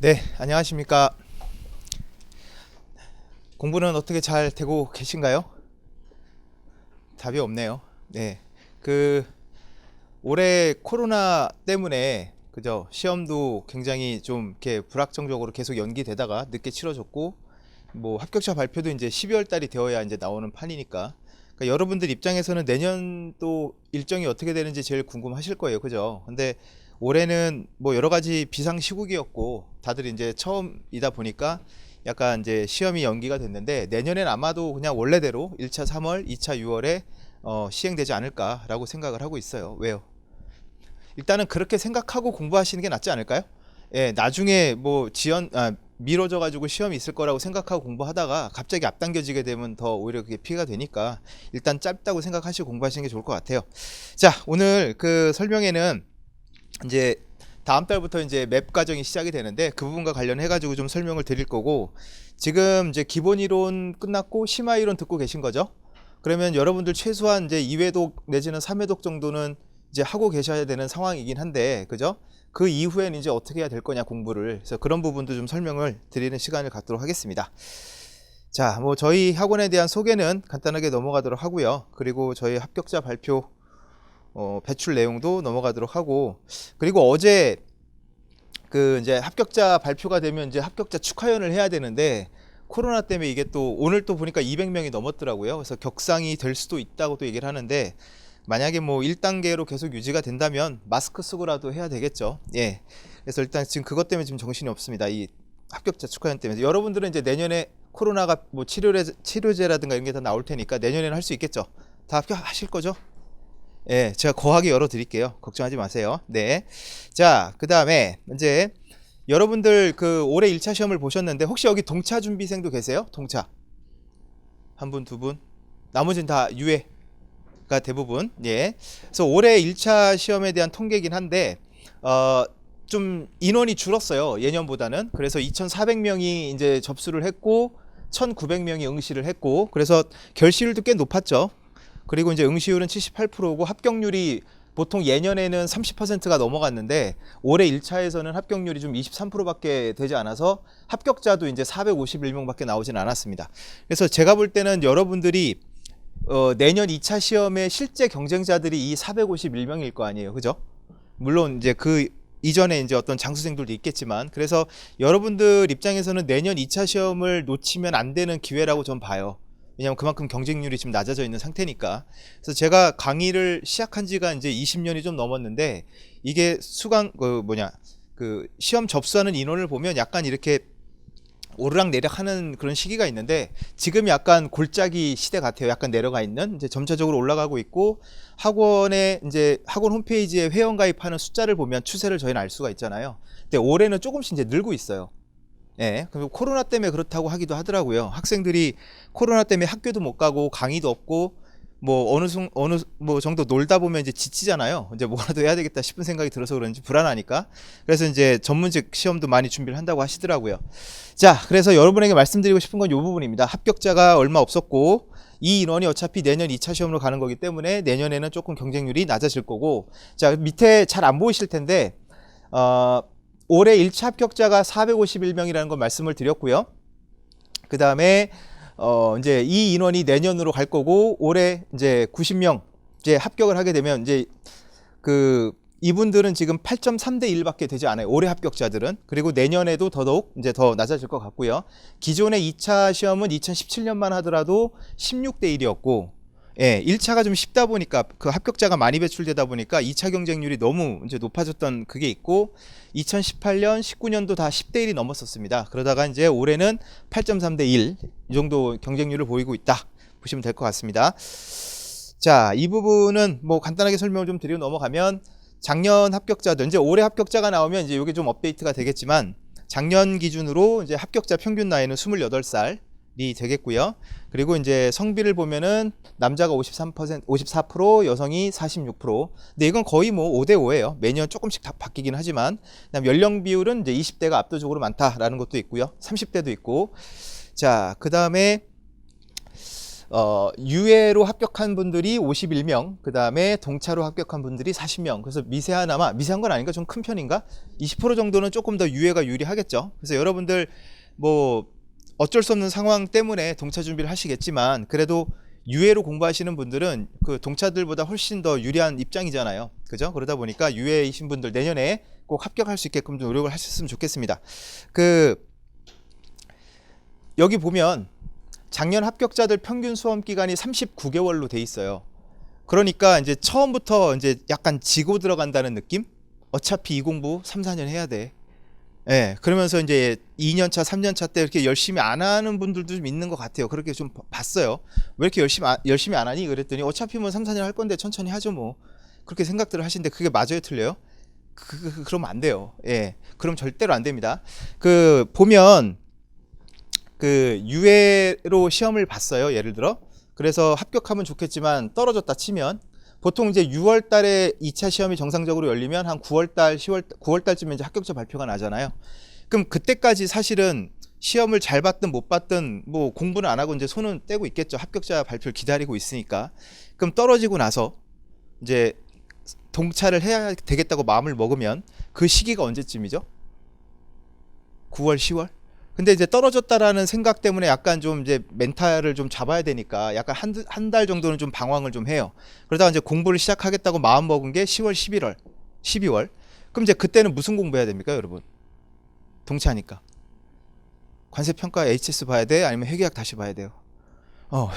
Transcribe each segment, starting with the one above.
네, 안녕하십니까. 공부는 어떻게 잘 되고 계신가요? 답이 없네요. 네, 그 올해 코로나 때문에 그죠? 시험도 굉장히 좀 이렇게 불확정적으로 계속 연기되다가 늦게 치러졌고, 뭐 합격자 발표도 이제 12월 달이 되어야 이제 나오는 판이니까. 그러니까 여러분들 입장에서는 내년도 일정이 어떻게 되는지 제일 궁금하실 거예요, 그죠? 근데 올해는 뭐 여러 가지 비상 시국이었고 다들 이제 처음이다 보니까 약간 이제 시험이 연기가 됐는데, 내년엔 아마도 그냥 원래대로 1차 3월, 2차 6월에 시행되지 않을까라고 생각을 하고 있어요. 왜요? 일단은 그렇게 생각하고 공부하시는 게 낫지 않을까요? 예, 나중에 뭐 미뤄져 가지고 시험이 있을 거라고 생각하고 공부하다가 갑자기 앞당겨지게 되면 더 오히려 그게 피해가 되니까 일단 짧다고 생각하시고 공부하시는 게 좋을 것 같아요. 자, 오늘 그 설명에는 이제 다음 달부터 이제 맵 과정이 시작이 되는데 그 부분과 관련해 가지고 좀 설명을 드릴 거고, 지금 이제 기본 이론 끝났고 심화 이론 듣고 계신 거죠? 그러면 여러분들 최소한 이제 2회독 내지는 3회독 정도는 이제 하고 계셔야 되는 상황이긴 한데, 그죠? 그 이후에는 이제 어떻게 해야 될 거냐 공부를. 그래서 그런 부분도 좀 설명을 드리는 시간을 갖도록 하겠습니다. 자, 뭐 저희 학원에 대한 소개는 간단하게 넘어가도록 하고요. 그리고 저희 합격자 발표 배출 내용도 넘어가도록 하고, 그리고 어제 그 이제 합격자 발표가 되면 이제 합격자 축하연을 해야 되는데 코로나 때문에 이게 또 오늘 또 보니까 200명이 넘었더라고요. 그래서 격상이 될 수도 있다고 또 얘기를 하는데, 만약에 뭐 1단계로 계속 유지가 된다면 마스크 쓰고라도 해야 되겠죠. 예. 그래서 일단 지금 그것 때문에 지금 정신이 없습니다. 이 합격자 축하연 때문에. 여러분들은 이제 내년에 코로나가 뭐 치료제라든가 이런 게 다 나올 테니까 내년에는 할 수 있겠죠. 다 합격하실 거죠? 예, 제가 거하게 열어 드릴게요. 걱정하지 마세요. 네. 자, 그 다음에 이제 여러분들 그 올해 1차 시험을 보셨는데 혹시 여기 동차 준비생도 계세요? 동차. 한 분, 두 분? 나머지는 다 유예가 대부분. 예. 그래서 올해 1차 시험에 대한 통계이긴 한데, 어, 좀 인원이 줄었어요. 예년보다는. 그래서 2,400명이 이제 접수를 했고, 1,900명이 응시를 했고, 그래서 결실도 꽤 높았죠. 그리고 이제 응시율은 78%고 합격률이 보통 예년에는 30%가 넘어갔는데 올해 1차에서는 합격률이 좀 23%밖에 되지 않아서 합격자도 이제 451명밖에 나오진 않았습니다. 그래서 제가 볼 때는 여러분들이 내년 2차 시험의 실제 경쟁자들이 이 451명일 거 아니에요. 그죠? 물론 이제 그 이전에 이제 어떤 장수생들도 있겠지만, 그래서 여러분들 입장에서는 내년 2차 시험을 놓치면 안 되는 기회라고 전 봐요. 왜냐면 그만큼 경쟁률이 지금 낮아져 있는 상태니까. 그래서 제가 강의를 시작한 지가 이제 20년이 좀 넘었는데, 이게 그 시험 접수하는 인원을 보면 약간 이렇게 오르락내락 하는 그런 시기가 있는데, 지금 약간 골짜기 시대 같아요. 약간 내려가 있는, 이제 점차적으로 올라가고 있고, 학원에 이제 학원 홈페이지에 회원 가입하는 숫자를 보면 추세를 저희는 알 수가 있잖아요. 근데 올해는 조금씩 이제 늘고 있어요. 예, 그리고 코로나 때문에 그렇다고 하기도 하더라고요. 학생들이 코로나 때문에 학교도 못 가고 강의도 없고 뭐 어느 뭐 정도 놀다 보면 이제 지치잖아요. 이제 뭐라도 해야 되겠다 싶은 생각이 들어서 그런지 불안하니까. 그래서 이제 전문직 시험도 많이 준비를 한다고 하시더라고요. 자, 그래서 여러분에게 말씀드리고 싶은 건 이 부분입니다. 합격자가 얼마 없었고 이 인원이 어차피 내년 2차 시험으로 가는 거기 때문에 내년에는 조금 경쟁률이 낮아질 거고, 자, 밑에 잘 안 보이실 텐데 올해 1차 합격자가 451명이라는 걸 말씀을 드렸고요. 그 다음에 이제 이 인원이 내년으로 갈 거고, 올해 이제 90명 이제 합격을 하게 되면 이제 그 이분들은 지금 8.3대 1밖에 되지 않아요. 올해 합격자들은. 그리고 내년에도 더더욱 이제 더 낮아질 것 같고요. 기존의 2차 시험은 2017년만 하더라도 16대 1이었고, 예, 1차가 좀 쉽다 보니까 그 합격자가 많이 배출되다 보니까 2차 경쟁률이 너무 이제 높아졌던 그게 있고, 2018년, 19년도 다 10대 1이 넘었었습니다. 그러다가 이제 올해는 8.3대 1 이 정도 경쟁률을 보이고 있다 보시면 될 것 같습니다. 자, 이 부분은 뭐 간단하게 설명을 좀 드리고 넘어가면, 작년 합격자들, 이제 올해 합격자가 나오면 이제 이게 좀 업데이트가 되겠지만, 작년 기준으로 이제 합격자 평균 나이는 28살이 되겠고요. 그리고 이제 성비를 보면은 남자가 53%, 54%, 여성이 46%. 근데 이건 거의 뭐 5대 5예요. 매년 조금씩 다 바뀌긴 하지만. 그다음 연령 비율은 이제 20대가 압도적으로 많다라는 것도 있고요. 30대도 있고. 자, 그다음에 유예로 합격한 분들이 51명, 그 다음에 동차로 합격한 분들이 40명. 그래서 미세하나마, 미세한 건 아닌가? 좀 큰 편인가? 20% 정도는 조금 더 유예가 유리하겠죠. 그래서 여러분들 뭐 어쩔 수 없는 상황 때문에 동차 준비를 하시겠지만, 그래도 유예로 공부하시는 분들은 그 동차들보다 훨씬 더 유리한 입장이잖아요. 그죠? 그러다 보니까 유예이신 분들 내년에 꼭 합격할 수 있게끔 좀 노력을 하셨으면 좋겠습니다. 여기 보면 작년 합격자들 평균 수험 기간이 39개월로 돼 있어요. 그러니까 이제 처음부터 이제 약간 지고 들어간다는 느낌? 어차피 이 공부 3, 4년 해야 돼. 예, 그러면서 이제 2년차, 3년차 때 이렇게 열심히 안 하는 분들도 좀 있는 것 같아요. 그렇게 좀 봤어요. 왜 이렇게 열심히 안 하니? 그랬더니 어차피 뭐 3, 4년 할 건데 천천히 하죠 뭐. 그렇게 생각들을 하시는데 그게 맞아요, 틀려요? 그러면 안 돼요. 예, 그럼 절대로 안 됩니다. 보면 유예로 시험을 봤어요. 예를 들어. 그래서 합격하면 좋겠지만 떨어졌다 치면 보통 이제 6월 달에 2차 시험이 정상적으로 열리면 한 9월 달, 9월 달쯤에 이제 합격자 발표가 나잖아요. 그럼 그때까지 사실은 시험을 잘 봤든 못 봤든 뭐 공부는 안 하고 이제 손은 떼고 있겠죠. 합격자 발표를 기다리고 있으니까. 그럼 떨어지고 나서 이제 동차를 해야 되겠다고 마음을 먹으면 그 시기가 언제쯤이죠? 9월, 10월? 근데 이제 떨어졌다라는 생각 때문에 약간 좀 이제 멘탈을 좀 잡아야 되니까 약간 한 달 정도는 좀 방황을 좀 해요. 그러다가 이제 공부를 시작하겠다고 마음 먹은 게 10월, 11월, 12월. 그럼 이제 그때는 무슨 공부해야 됩니까, 여러분? 동차니까. 관세평가 HS 봐야 돼? 아니면 회계학 다시 봐야 돼요?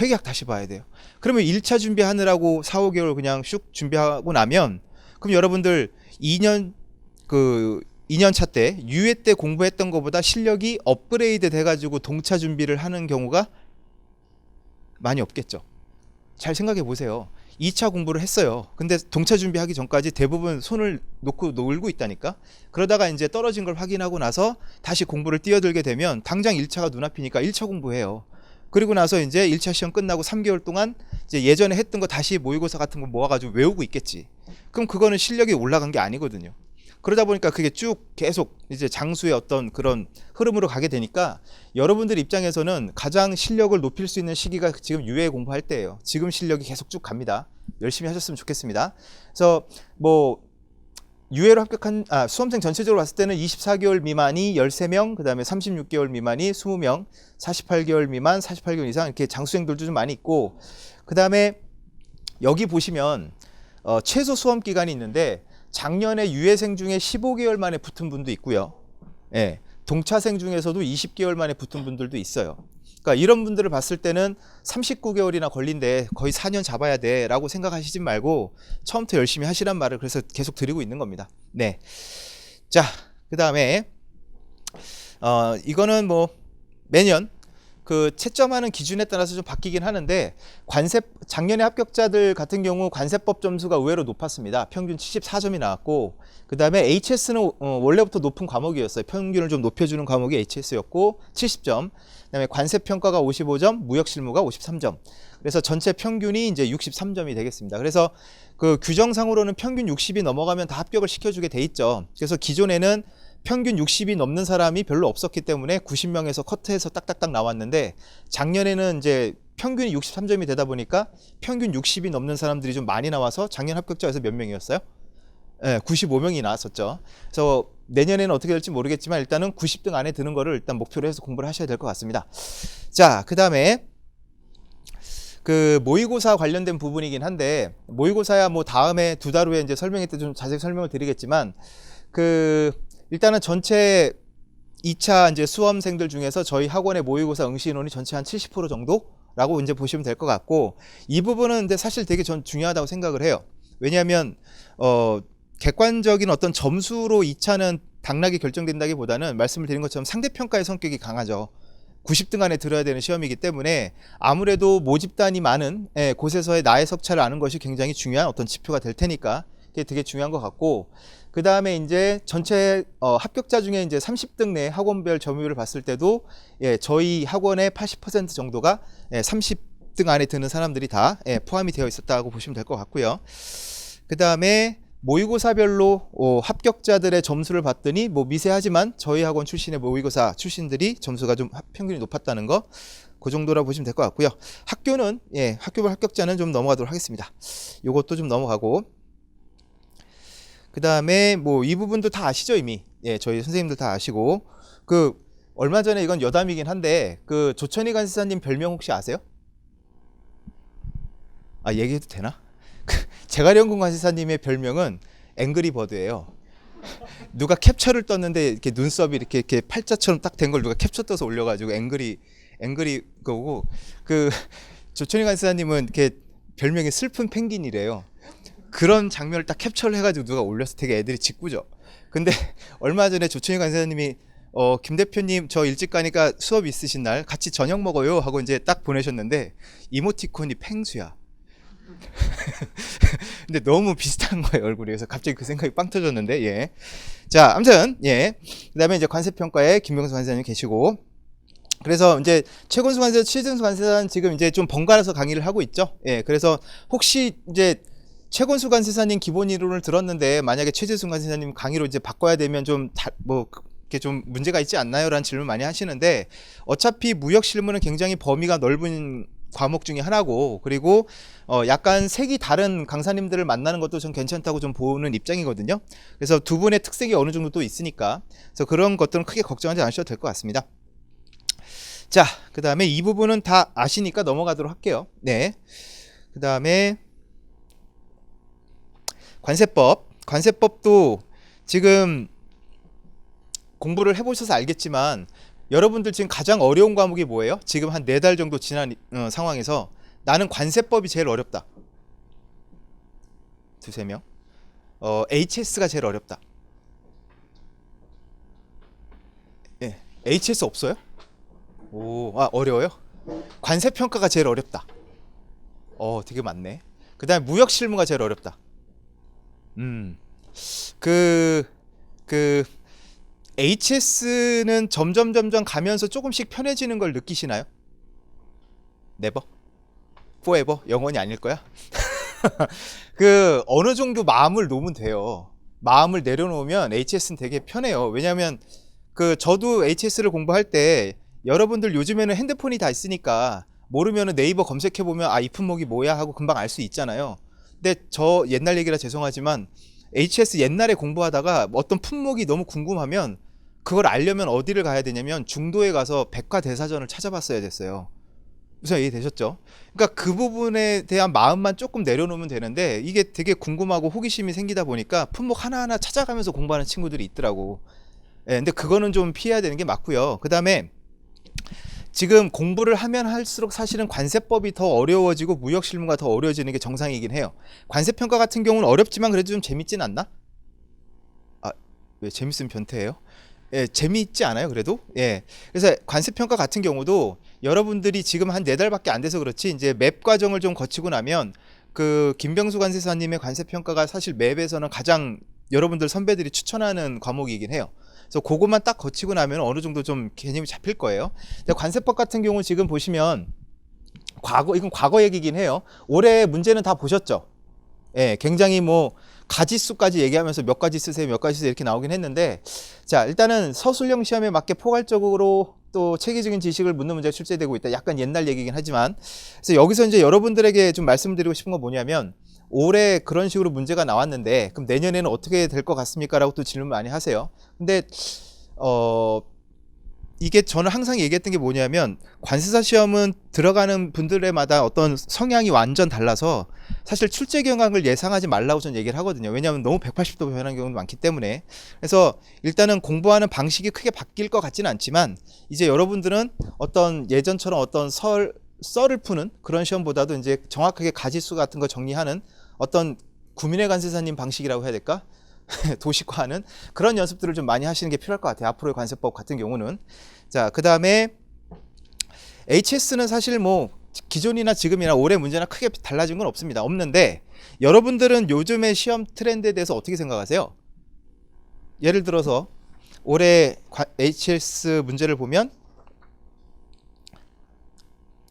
회계학 다시 봐야 돼요. 그러면 1차 준비하느라고 4, 5개월 그냥 슉 준비하고 나면 그럼 여러분들 2년차 때 유예 때 공부했던 것보다 실력이 업그레이드 돼가지고 동차 준비를 하는 경우가 많이 없겠죠. 잘 생각해 보세요. 2차 공부를 했어요. 근데 동차 준비하기 전까지 대부분 손을 놓고 놀고 있다니까. 그러다가 이제 떨어진 걸 확인하고 나서 다시 공부를 뛰어들게 되면 당장 1차가 눈앞이니까 1차 공부해요. 그리고 나서 이제 1차 시험 끝나고 3개월 동안 이제 예전에 했던 거 다시 모의고사 같은 거 모아가지고 외우고 있겠지. 그럼 그거는 실력이 올라간 게 아니거든요. 그러다 보니까 그게 쭉 계속 이제 장수의 어떤 그런 흐름으로 가게 되니까 여러분들 입장에서는 가장 실력을 높일 수 있는 시기가 지금 유예 공부할 때예요. 지금 실력이 계속 쭉 갑니다. 열심히 하셨으면 좋겠습니다. 그래서 뭐 유예로 합격한 수험생 전체적으로 봤을 때는 24개월 미만이 13명, 그다음에 36개월 미만이 20명, 48개월 미만, 48개월 이상 이렇게 장수생들도 좀 많이 있고, 그다음에 여기 보시면 최소 수험 기간이 있는데 작년에 유예생 중에 15개월 만에 붙은 분도 있고요. 예, 동차생 중에서도 20개월 만에 붙은 분들도 있어요. 그러니까 이런 분들을 봤을 때는 39개월이나 걸린데 거의 4년 잡아야 돼 라고 생각하시지 말고 처음부터 열심히 하시란 말을 그래서 계속 드리고 있는 겁니다. 네. 자, 그 다음에 이거는 뭐 매년 그 채점하는 기준에 따라서 좀 바뀌긴 하는데 작년에 합격자들 같은 경우 관세법 점수가 의외로 높았습니다. 평균 74점이 나왔고, 그 다음에 HS는 원래부터 높은 과목이었어요. 평균을 좀 높여주는 과목이 HS였고 70점, 그 다음에 관세평가가 55점, 무역실무가 53점. 그래서 전체 평균이 이제 63점이 되겠습니다. 그래서 그 규정상으로는 평균 60이 넘어가면 다 합격을 시켜주게 돼 있죠. 그래서 기존에는 평균 60이 넘는 사람이 별로 없었기 때문에 90명에서 커트해서 딱딱딱 나왔는데, 작년에는 이제 평균이 63점이 되다 보니까 평균 60이 넘는 사람들이 좀 많이 나와서 작년 합격자에서 몇 명이었어요? 네, 95명이 나왔었죠. 그래서 내년에는 어떻게 될지 모르겠지만 일단은 90등 안에 드는 거를 일단 목표로 해서 공부를 하셔야 될 것 같습니다. 자, 그 다음에 그 모의고사 관련된 부분이긴 한데, 모의고사야 뭐 다음에 2달 후에 이제 설명회 때 좀 자세히 설명을 드리겠지만, 일단은 전체 2차 이제 수험생들 중에서 저희 학원의 모의고사 응시 인원이 전체 한 70% 정도라고 이제 보시면 될 것 같고, 이 부분은 근데 사실 되게 전 중요하다고 생각을 해요. 왜냐하면 객관적인 어떤 점수로 2차는 당락이 결정된다기보다는 말씀을 드린 것처럼 상대평가의 성격이 강하죠. 90등 안에 들어야 되는 시험이기 때문에 아무래도 모집단이 많은 곳에서의 나의 석차를 아는 것이 굉장히 중요한 어떤 지표가 될 테니까 그게 되게 중요한 것 같고, 그 다음에 이제 전체 합격자 중에 이제 30등 내 학원별 점유율을 봤을 때도 저희 학원의 80% 정도가 30등 안에 드는 사람들이 다 포함이 되어 있었다고 보시면 될 것 같고요. 그 다음에 모의고사별로 합격자들의 점수를 봤더니 뭐 미세하지만 저희 학원 출신의 모의고사 출신들이 점수가 좀 평균이 높았다는 거, 그 정도라 보시면 될 것 같고요. 학교는 예, 학교별 합격자는 좀 넘어가도록 하겠습니다. 요것도 좀 넘어가고, 그 다음에 뭐 이 부분도 다 아시죠 이미. 예, 저희 선생님들 다 아시고, 그 얼마 전에 이건 여담이긴 한데 그 조천희 간사님 별명 혹시 아세요? 아, 얘기해도 되나? 제가령군 간사님의 별명은 앵그리버드예요. 누가 캡처를 떴는데 이렇게 눈썹이 이렇게 팔자처럼 딱 된 걸 누가 캡처 떠서 올려가지고 앵그리 거고, 그 조천희 간사님은 이렇게 별명이 슬픈 펭귄이래요. 그런 장면을 딱 캡처를 해가지고 누가 올려서 되게 애들이 짓궂죠. 근데 얼마 전에 조천희 간사님이 김 대표님 저 일찍 가니까 수업 있으신 날 같이 저녁 먹어요 하고 이제 딱 보내셨는데 이모티콘이 펭수야. 근데 너무 비슷한 거예요 얼굴이. 그래서 갑자기 그 생각이 빵 터졌는데, 예. 자, 아무튼 예. 그다음에 이제 관세평가에 김병수 관세사님 계시고, 그래서 이제 최건수 관세사, 최진수 관세사는 지금 이제 좀 번갈아서 강의를 하고 있죠. 예. 그래서 혹시 이제 최건수 관세사님 기본 이론을 들었는데 만약에 최진수 관세사님 강의로 이제 바꿔야 되면 좀 뭐 이렇게 좀 문제가 있지 않나요? 라는 질문 많이 하시는데, 어차피 무역 실무는 굉장히 범위가 넓은 과목 중에 하나고, 그리고 약간 색이 다른 강사님들을 만나는 것도 좀 괜찮다고 좀 보는 입장이거든요. 그래서 두 분의 특색이 어느 정도 또 있으니까, 그래서 그런 것들은 크게 걱정하지 않으셔도 될 것 같습니다. 자, 그 다음에 이 부분은 다 아시니까 넘어가도록 할게요. 네. 그 다음에 관세법도 지금 공부를 해보셔서 알겠지만 여러분들 지금 가장 어려운 과목이 뭐예요? 지금 한 4달 정도 지난 상황에서 나는 관세법이 제일 어렵다. 두세 명. HS가 제일 어렵다. 예, HS 없어요? 오, 아, 어려워요? 관세평가가 제일 어렵다. 되게 많네. 그 다음에 무역실무가 제일 어렵다. 그 HS는 점점 가면서 조금씩 편해지는 걸 느끼시나요? 네버? 포에버? 영원히 아닐 거야? 그 어느 정도 마음을 놓으면 돼요. 마음을 내려놓으면 HS는 되게 편해요. 왜냐하면 그 저도 HS를 공부할 때 여러분들 요즘에는 핸드폰이 다 있으니까 모르면은 네이버 검색해 보면 아, 이 품목이 뭐야 하고 금방 알 수 있잖아요. 근데 저 옛날 얘기라 죄송하지만 HS 옛날에 공부하다가 어떤 품목이 너무 궁금하면 그걸 알려면 어디를 가야 되냐면 중도에 가서 백과대사전을 찾아봤어야 됐어요. 무슨 이해되셨죠? 그러니까 그 부분에 대한 마음만 조금 내려놓으면 되는데, 이게 되게 궁금하고 호기심이 생기다 보니까 품목 하나하나 찾아가면서 공부하는 친구들이 있더라고. 예, 근데 그거는 좀 피해야 되는 게 맞고요. 그 다음에 지금 공부를 하면 할수록 사실은 관세법이 더 어려워지고 무역실무가 더 어려워지는 게 정상이긴 해요. 관세평가 같은 경우는 어렵지만 그래도 좀 재밌진 않나? 아, 왜 재밌으면 변태예요? 예, 재미있지 않아요 그래도? 예. 그래서 관세평가 같은 경우도 여러분들이 지금 한 4달밖에 안 돼서 그렇지 이제 맵 과정을 좀 거치고 나면 그 김병수 관세사님의 관세평가가 사실 맵에서는 가장 여러분들 선배들이 추천하는 과목이긴 해요. 그래서 그것만 딱 거치고 나면 어느 정도 좀 개념이 잡힐 거예요. 근데 관세법 같은 경우 지금 보시면 이건 과거 얘기긴 해요. 올해 문제는 다 보셨죠? 예, 굉장히 뭐 가지수까지 얘기하면서 몇 가지 쓰세요, 몇 가지 쓰세요 이렇게 나오긴 했는데, 자, 일단은 서술형 시험에 맞게 포괄적으로 또 체계적인 지식을 묻는 문제가 출제되고 있다. 약간 옛날 얘기긴 하지만, 그래서 여기서 이제 여러분들에게 좀 말씀드리고 싶은 건 뭐냐면, 올해 그런 식으로 문제가 나왔는데 그럼 내년에는 어떻게 될 것 같습니까? 라고 또 질문 많이 하세요. 근데 이게 저는 항상 얘기했던 게 뭐냐면, 관세사 시험은 들어가는 분들마다 어떤 성향이 완전 달라서 사실 출제 경향을 예상하지 말라고 저는 얘기를 하거든요. 왜냐하면 너무 180도 변하는 경우도 많기 때문에. 그래서 일단은 공부하는 방식이 크게 바뀔 것 같지는 않지만, 이제 여러분들은 어떤 예전처럼 어떤 썰을 푸는 그런 시험보다도 이제 정확하게 가지수 같은 거 정리하는 어떤 구민의 관세사님 방식이라고 해야 될까? 도식화하는 그런 연습들을 좀 많이 하시는 게 필요할 것 같아요. 앞으로의 관세법 같은 경우는. 자, 그 다음에 HS는 사실 뭐 기존이나 지금이나 올해 문제나 크게 달라진 건 없습니다. 없는데 여러분들은 요즘의 시험 트렌드에 대해서 어떻게 생각하세요? 예를 들어서 올해 HS 문제를 보면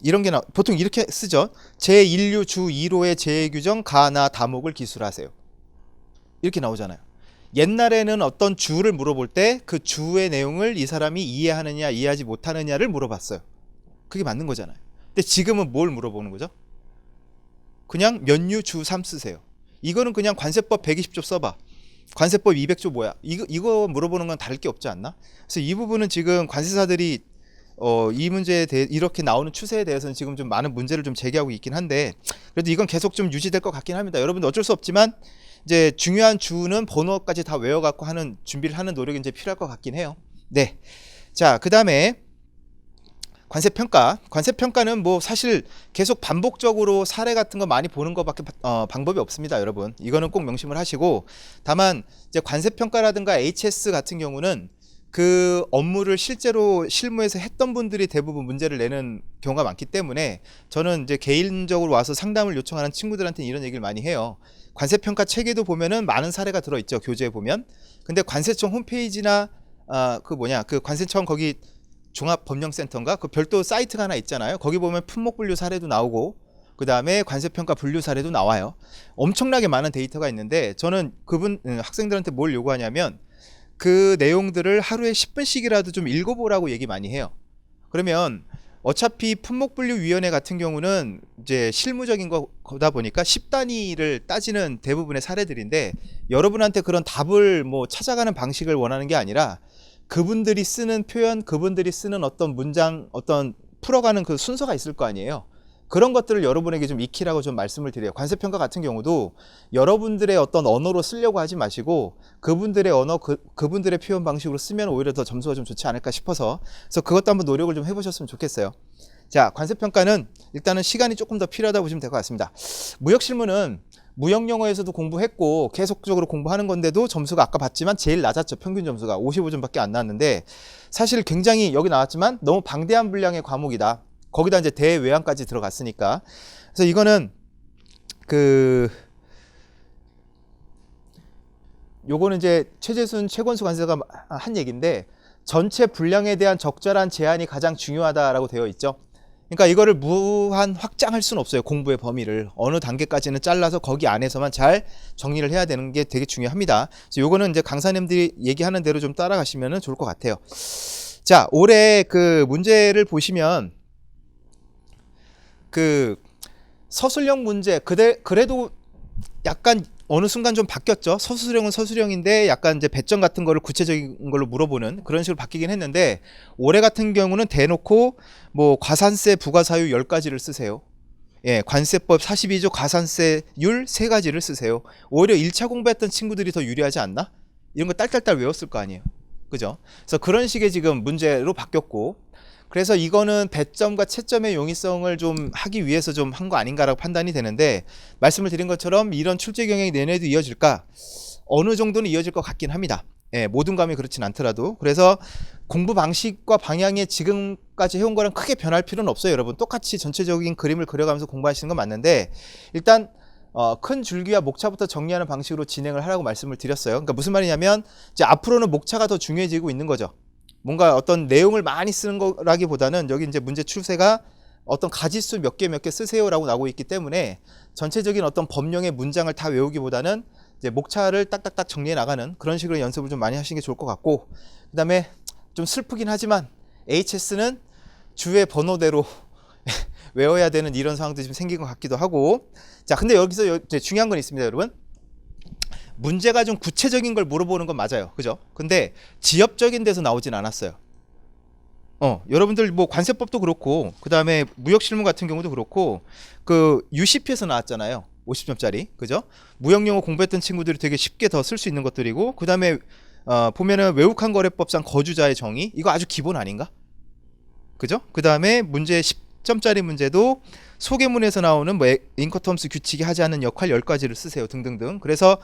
이런 게 보통 이렇게 쓰죠. 제1류 주 2로의 제규정 가나 다목을 기술하세요. 이렇게 나오잖아요. 옛날에는 어떤 주를 물어볼 때 그 주의 내용을 이 사람이 이해하느냐 이해하지 못하느냐를 물어봤어요. 그게 맞는 거잖아요. 근데 지금은 뭘 물어보는 거죠? 그냥 연유 주 3 쓰세요. 이거는 그냥 관세법 120조 써봐. 관세법 200조 뭐야? 이거 물어보는 건 다를 게 없지 않나? 그래서 이 부분은 지금 관세사들이 이 문제에 대해 이렇게 나오는 추세에 대해서는 지금 좀 많은 문제를 좀 제기하고 있긴 한데, 그래도 이건 계속 좀 유지될 것 같긴 합니다. 여러분들 어쩔 수 없지만 이제 중요한 주는 번호까지 다 외워갖고 하는 준비를 하는 노력이 이제 필요할 것 같긴 해요. 네. 자, 그 다음에 관세평가. 관세평가는 뭐 사실 계속 반복적으로 사례 같은 거 많이 보는 것밖에 방법이 없습니다, 여러분. 이거는 꼭 명심을 하시고, 다만 이제 관세평가라든가 HS 같은 경우는 그 업무를 실제로 실무에서 했던 분들이 대부분 문제를 내는 경우가 많기 때문에 저는 이제 개인적으로 와서 상담을 요청하는 친구들한테 이런 얘기를 많이 해요. 관세평가 체계도 보면은 많은 사례가 들어있죠, 교재에 보면. 근데 관세청 홈페이지나 그 관세청 거기 종합법령센터인가 그 별도 사이트가 하나 있잖아요. 거기 보면 품목분류 사례도 나오고 그 다음에 관세평가 분류 사례도 나와요. 엄청나게 많은 데이터가 있는데 저는 학생들한테 뭘 요구하냐면 그 내용들을 하루에 10분씩이라도 좀 읽어보라고 얘기 많이 해요. 그러면 어차피 품목분류위원회 같은 경우는 이제 실무적인 거다 보니까 10단위를 따지는 대부분의 사례들인데, 여러분한테 그런 답을 뭐 찾아가는 방식을 원하는 게 아니라 그분들이 쓰는 표현, 그분들이 쓰는 어떤 문장, 어떤 풀어가는 그 순서가 있을 거 아니에요. 그런 것들을 여러분에게 좀 익히라고 좀 말씀을 드려요. 관세평가 같은 경우도 여러분들의 어떤 언어로 쓰려고 하지 마시고 그분들의 언어, 그분들의 표현 방식으로 쓰면 오히려 더 점수가 좀 좋지 않을까 싶어서, 그래서 그것도 한번 노력을 좀 해보셨으면 좋겠어요. 자, 관세평가는 일단은 시간이 조금 더 필요하다 보시면 될 것 같습니다. 무역실무는 무역영어에서도 공부했고 계속적으로 공부하는 건데도 점수가 아까 봤지만 제일 낮았죠. 평균 점수가 55점밖에 안 나왔는데, 사실 굉장히 여기 나왔지만 너무 방대한 분량의 과목이다. 거기다 이제 대외항까지 들어갔으니까. 그래서 이거는 요거는 이제 최재순 최권수 관세가 한 얘기인데, 전체 분량에 대한 적절한 제한이 가장 중요하다라고 되어 있죠. 그러니까 이거를 무한 확장할 수는 없어요. 공부의 범위를 어느 단계까지는 잘라서 거기 안에서만 잘 정리를 해야 되는 게 되게 중요합니다. 그래서 요거는 이제 강사님들이 얘기하는 대로 좀 따라가시면 좋을 것 같아요. 자, 올해 그 문제를 보시면 그 서술형 문제 그래도 약간 어느 순간 좀 바뀌었죠. 서술형은 서술형인데 약간 이제 배점 같은 거를 구체적인 걸로 물어보는 그런 식으로 바뀌긴 했는데, 올해 같은 경우는 대놓고 뭐 과산세 부과사유 10가지를 쓰세요. 예, 관세법 42조 과산세율 3가지를 쓰세요. 오히려 1차 공부했던 친구들이 더 유리하지 않나? 이런 거 딸딸딸 외웠을 거 아니에요. 그죠? 그래서 그런 식의 지금 문제로 바뀌었고, 그래서 이거는 배점과 채점의 용이성을 좀 하기 위해서 좀 한 거 아닌가라고 판단이 되는데, 말씀을 드린 것처럼 이런 출제 경향이 내년에도 이어질까? 어느 정도는 이어질 것 같긴 합니다. 예, 모든 과목이 그렇진 않더라도. 그래서 공부 방식과 방향에 지금까지 해온 거랑 크게 변할 필요는 없어요. 여러분 똑같이 전체적인 그림을 그려가면서 공부하시는 건 맞는데, 일단 큰 줄기와 목차부터 정리하는 방식으로 진행을 하라고 말씀을 드렸어요. 그러니까 무슨 말이냐면 이제 앞으로는 목차가 더 중요해지고 있는 거죠. 뭔가 어떤 내용을 많이 쓰는 거라기보다는 여기 이제 문제 출세가 어떤 가지수 몇 개 쓰세요라고 나오고 있기 때문에 전체적인 어떤 법령의 문장을 다 외우기보다는 이제 목차를 딱딱딱 정리해 나가는 그런 식으로 연습을 좀 많이 하시는 게 좋을 것 같고, 그 다음에 좀 슬프긴 하지만 HS는 주의 번호대로 외워야 되는 이런 상황도 좀 생긴 것 같기도 하고. 자, 근데 여기서 중요한 건 있습니다, 여러분. 문제가 좀 구체적인 걸 물어보는 건 맞아요. 그죠? 근데 지엽적인 데서 나오진 않았어요. 여러분들 뭐 관세법도 그렇고 그 다음에 무역실무 같은 경우도 그렇고 그 UCP에서 나왔잖아요. 50점짜리. 그죠? 무역용어 공부했던 친구들이 되게 쉽게 더 쓸 수 있는 것들이고, 그 다음에 보면은 외국한 거래법상 거주자의 정의, 이거 아주 기본 아닌가? 그죠? 그 다음에 문제 10점짜리 문제도 소개문에서 나오는 뭐 인커텀스 규칙이 하지 않는 역할 10가지를 쓰세요 등등등. 그래서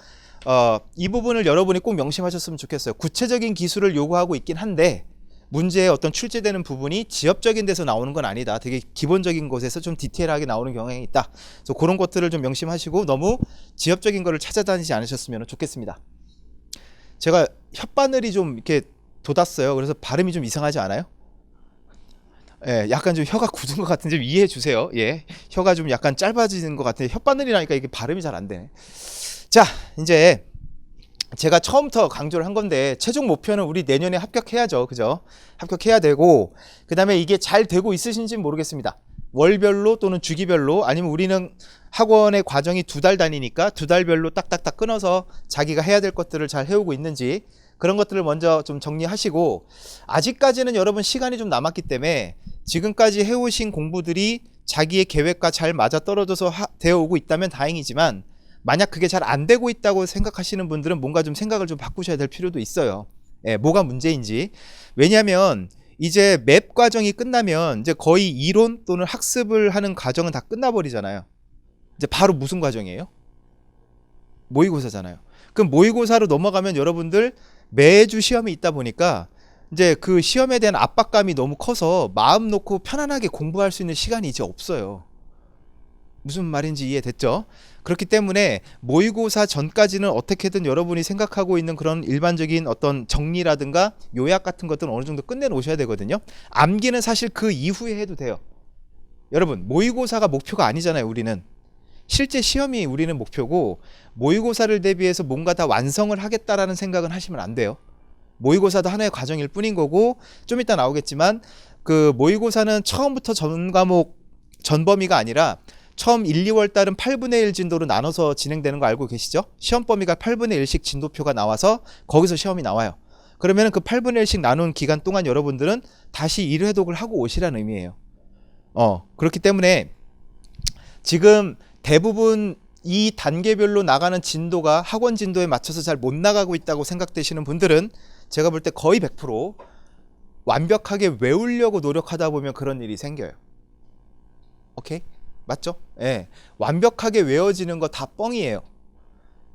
이 부분을 여러분이 꼭 명심하셨으면 좋겠어요. 구체적인 기술을 요구하고 있긴 한데 문제의 어떤 출제되는 부분이 지엽적인 데서 나오는 건 아니다. 되게 기본적인 곳에서 좀 디테일하게 나오는 경향이 있다. 그래서 그런 것들을 좀 명심하시고 너무 지엽적인 거를 찾아다니지 않으셨으면 좋겠습니다. 제가 혓바늘이 좀 이렇게 돋았어요. 그래서 발음이 좀 이상하지 않아요? 예, 약간 좀 혀가 굳은 것 같은데 좀 이해해 주세요. 예, 혀가 좀 약간 짧아지는 것 같아요. 혓바늘이라니까 이게 발음이 잘 안 되네. 자, 이제 제가 처음부터 강조를 한 건데 최종 목표는 우리 내년에 합격해야죠. 그죠? 합격해야 되고 그다음에 이게 잘 되고 있으신지는 모르겠습니다. 월별로 또는 주기별로 아니면 우리는 학원의 과정이 2달 다니니까 2달별로 딱딱딱 끊어서 자기가 해야 될 것들을 잘 해오고 있는지 그런 것들을 먼저 좀 정리하시고 아직까지는 여러분 시간이 좀 남았기 때문에 지금까지 해오신 공부들이 자기의 계획과 잘 맞아떨어져서 되어 오고 있다면 다행이지만 만약 그게 잘 안 되고 있다고 생각하시는 분들은 뭔가 좀 생각을 좀 바꾸셔야 될 필요도 있어요. 예, 뭐가 문제인지. 왜냐하면 이제 맵 과정이 끝나면 이제 거의 이론 또는 학습을 하는 과정은 다 끝나버리잖아요. 이제 바로 무슨 과정이에요? 모의고사잖아요. 그럼 모의고사로 넘어가면 여러분들 매주 시험이 있다 보니까 이제 그 시험에 대한 압박감이 너무 커서 마음 놓고 편안하게 공부할 수 있는 시간이 이제 없어요. 무슨 말인지 이해됐죠? 그렇기 때문에 모의고사 전까지는 어떻게든 여러분이 생각하고 있는 그런 일반적인 어떤 정리라든가 요약 같은 것들은 어느 정도 끝내 놓으셔야 되거든요. 암기는 사실 그 이후에 해도 돼요. 여러분 모의고사가 목표가 아니잖아요. 우리는 실제 시험이 우리는 목표고 모의고사를 대비해서 뭔가 다 완성을 하겠다라는 생각은 하시면 안 돼요. 모의고사도 하나의 과정일 뿐인 거고 좀 이따 나오겠지만 그 모의고사는 처음부터 전 과목 전 범위가 아니라 처음 1, 2월 달은 8분의 1 진도로 나눠서 진행되는 거 알고 계시죠? 시험 범위가 8분의 1씩 진도표가 나와서 거기서 시험이 나와요. 그러면 그 8분의 1씩 나눈 기간 동안 여러분들은 다시 1회독을 하고 오시라는 의미예요. 그렇기 때문에 지금 대부분 이 단계별로 나가는 진도가 학원 진도에 맞춰서 잘 못 나가고 있다고 생각되시는 분들은 제가 볼 때 거의 100% 완벽하게 외우려고 노력하다 보면 그런 일이 생겨요. 오케이? 맞죠? 예. 완벽하게 외워지는 거 다 뻥이에요.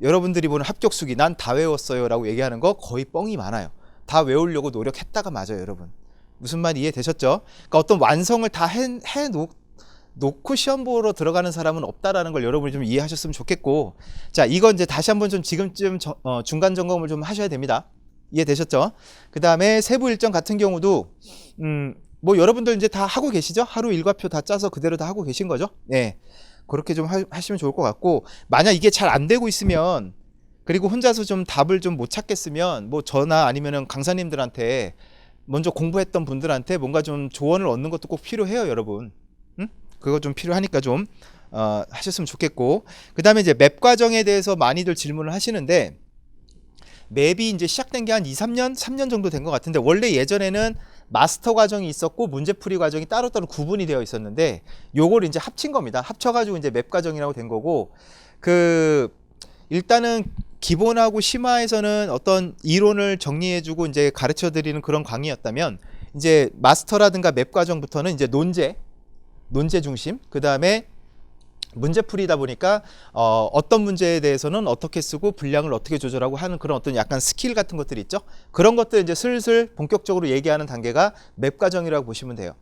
여러분들이 보는 합격수기 난 다 외웠어요 라고 얘기하는 거 거의 뻥이 많아요. 다 외우려고 노력했다가 맞아요. 여러분 무슨 말 이해되셨죠? 그러니까 어떤 완성을 다 놓고 시험 보러 들어가는 사람은 없다라는 걸 여러분이 좀 이해하셨으면 좋겠고 자 이건 이제 다시 한번 좀 지금쯤 중간 점검을 좀 하셔야 됩니다. 이해되셨죠? 그 다음에 세부 일정 같은 경우도 뭐 여러분들 이제 다 하고 계시죠? 하루 일과표 다 짜서 그대로 다 하고 계신 거죠? 네. 그렇게 좀 하시면 좋을 것 같고 만약 이게 잘 안 되고 있으면 그리고 혼자서 좀 답을 좀 못 찾겠으면 뭐 저나 아니면은 강사님들한테 먼저 공부했던 분들한테 뭔가 좀 조언을 얻는 것도 꼭 필요해요, 여러분. 응? 그거 좀 필요하니까 좀 하셨으면 좋겠고 그 다음에 이제 맵 과정에 대해서 많이들 질문을 하시는데 맵이 이제 시작된 게 한 2, 3년? 3년 정도 된 것 같은데 원래 예전에는 마스터 과정이 있었고 문제풀이 과정이 따로따로 구분이 되어 있었는데 요걸 이제 합친 겁니다. 합쳐가지고 이제 맵 과정이라고 된 거고 일단은 기본하고 심화에서는 어떤 이론을 정리해주고 이제 가르쳐드리는 그런 강의였다면 이제 마스터라든가 맵 과정부터는 이제 논제 중심 그 다음에 문제풀이다 보니까 어떤 문제에 대해서는 어떻게 쓰고 분량을 어떻게 조절하고 하는 그런 어떤 약간 스킬 같은 것들이 있죠. 그런 것들 이제 슬슬 본격적으로 얘기하는 단계가 맵 과정이라고 보시면 돼요.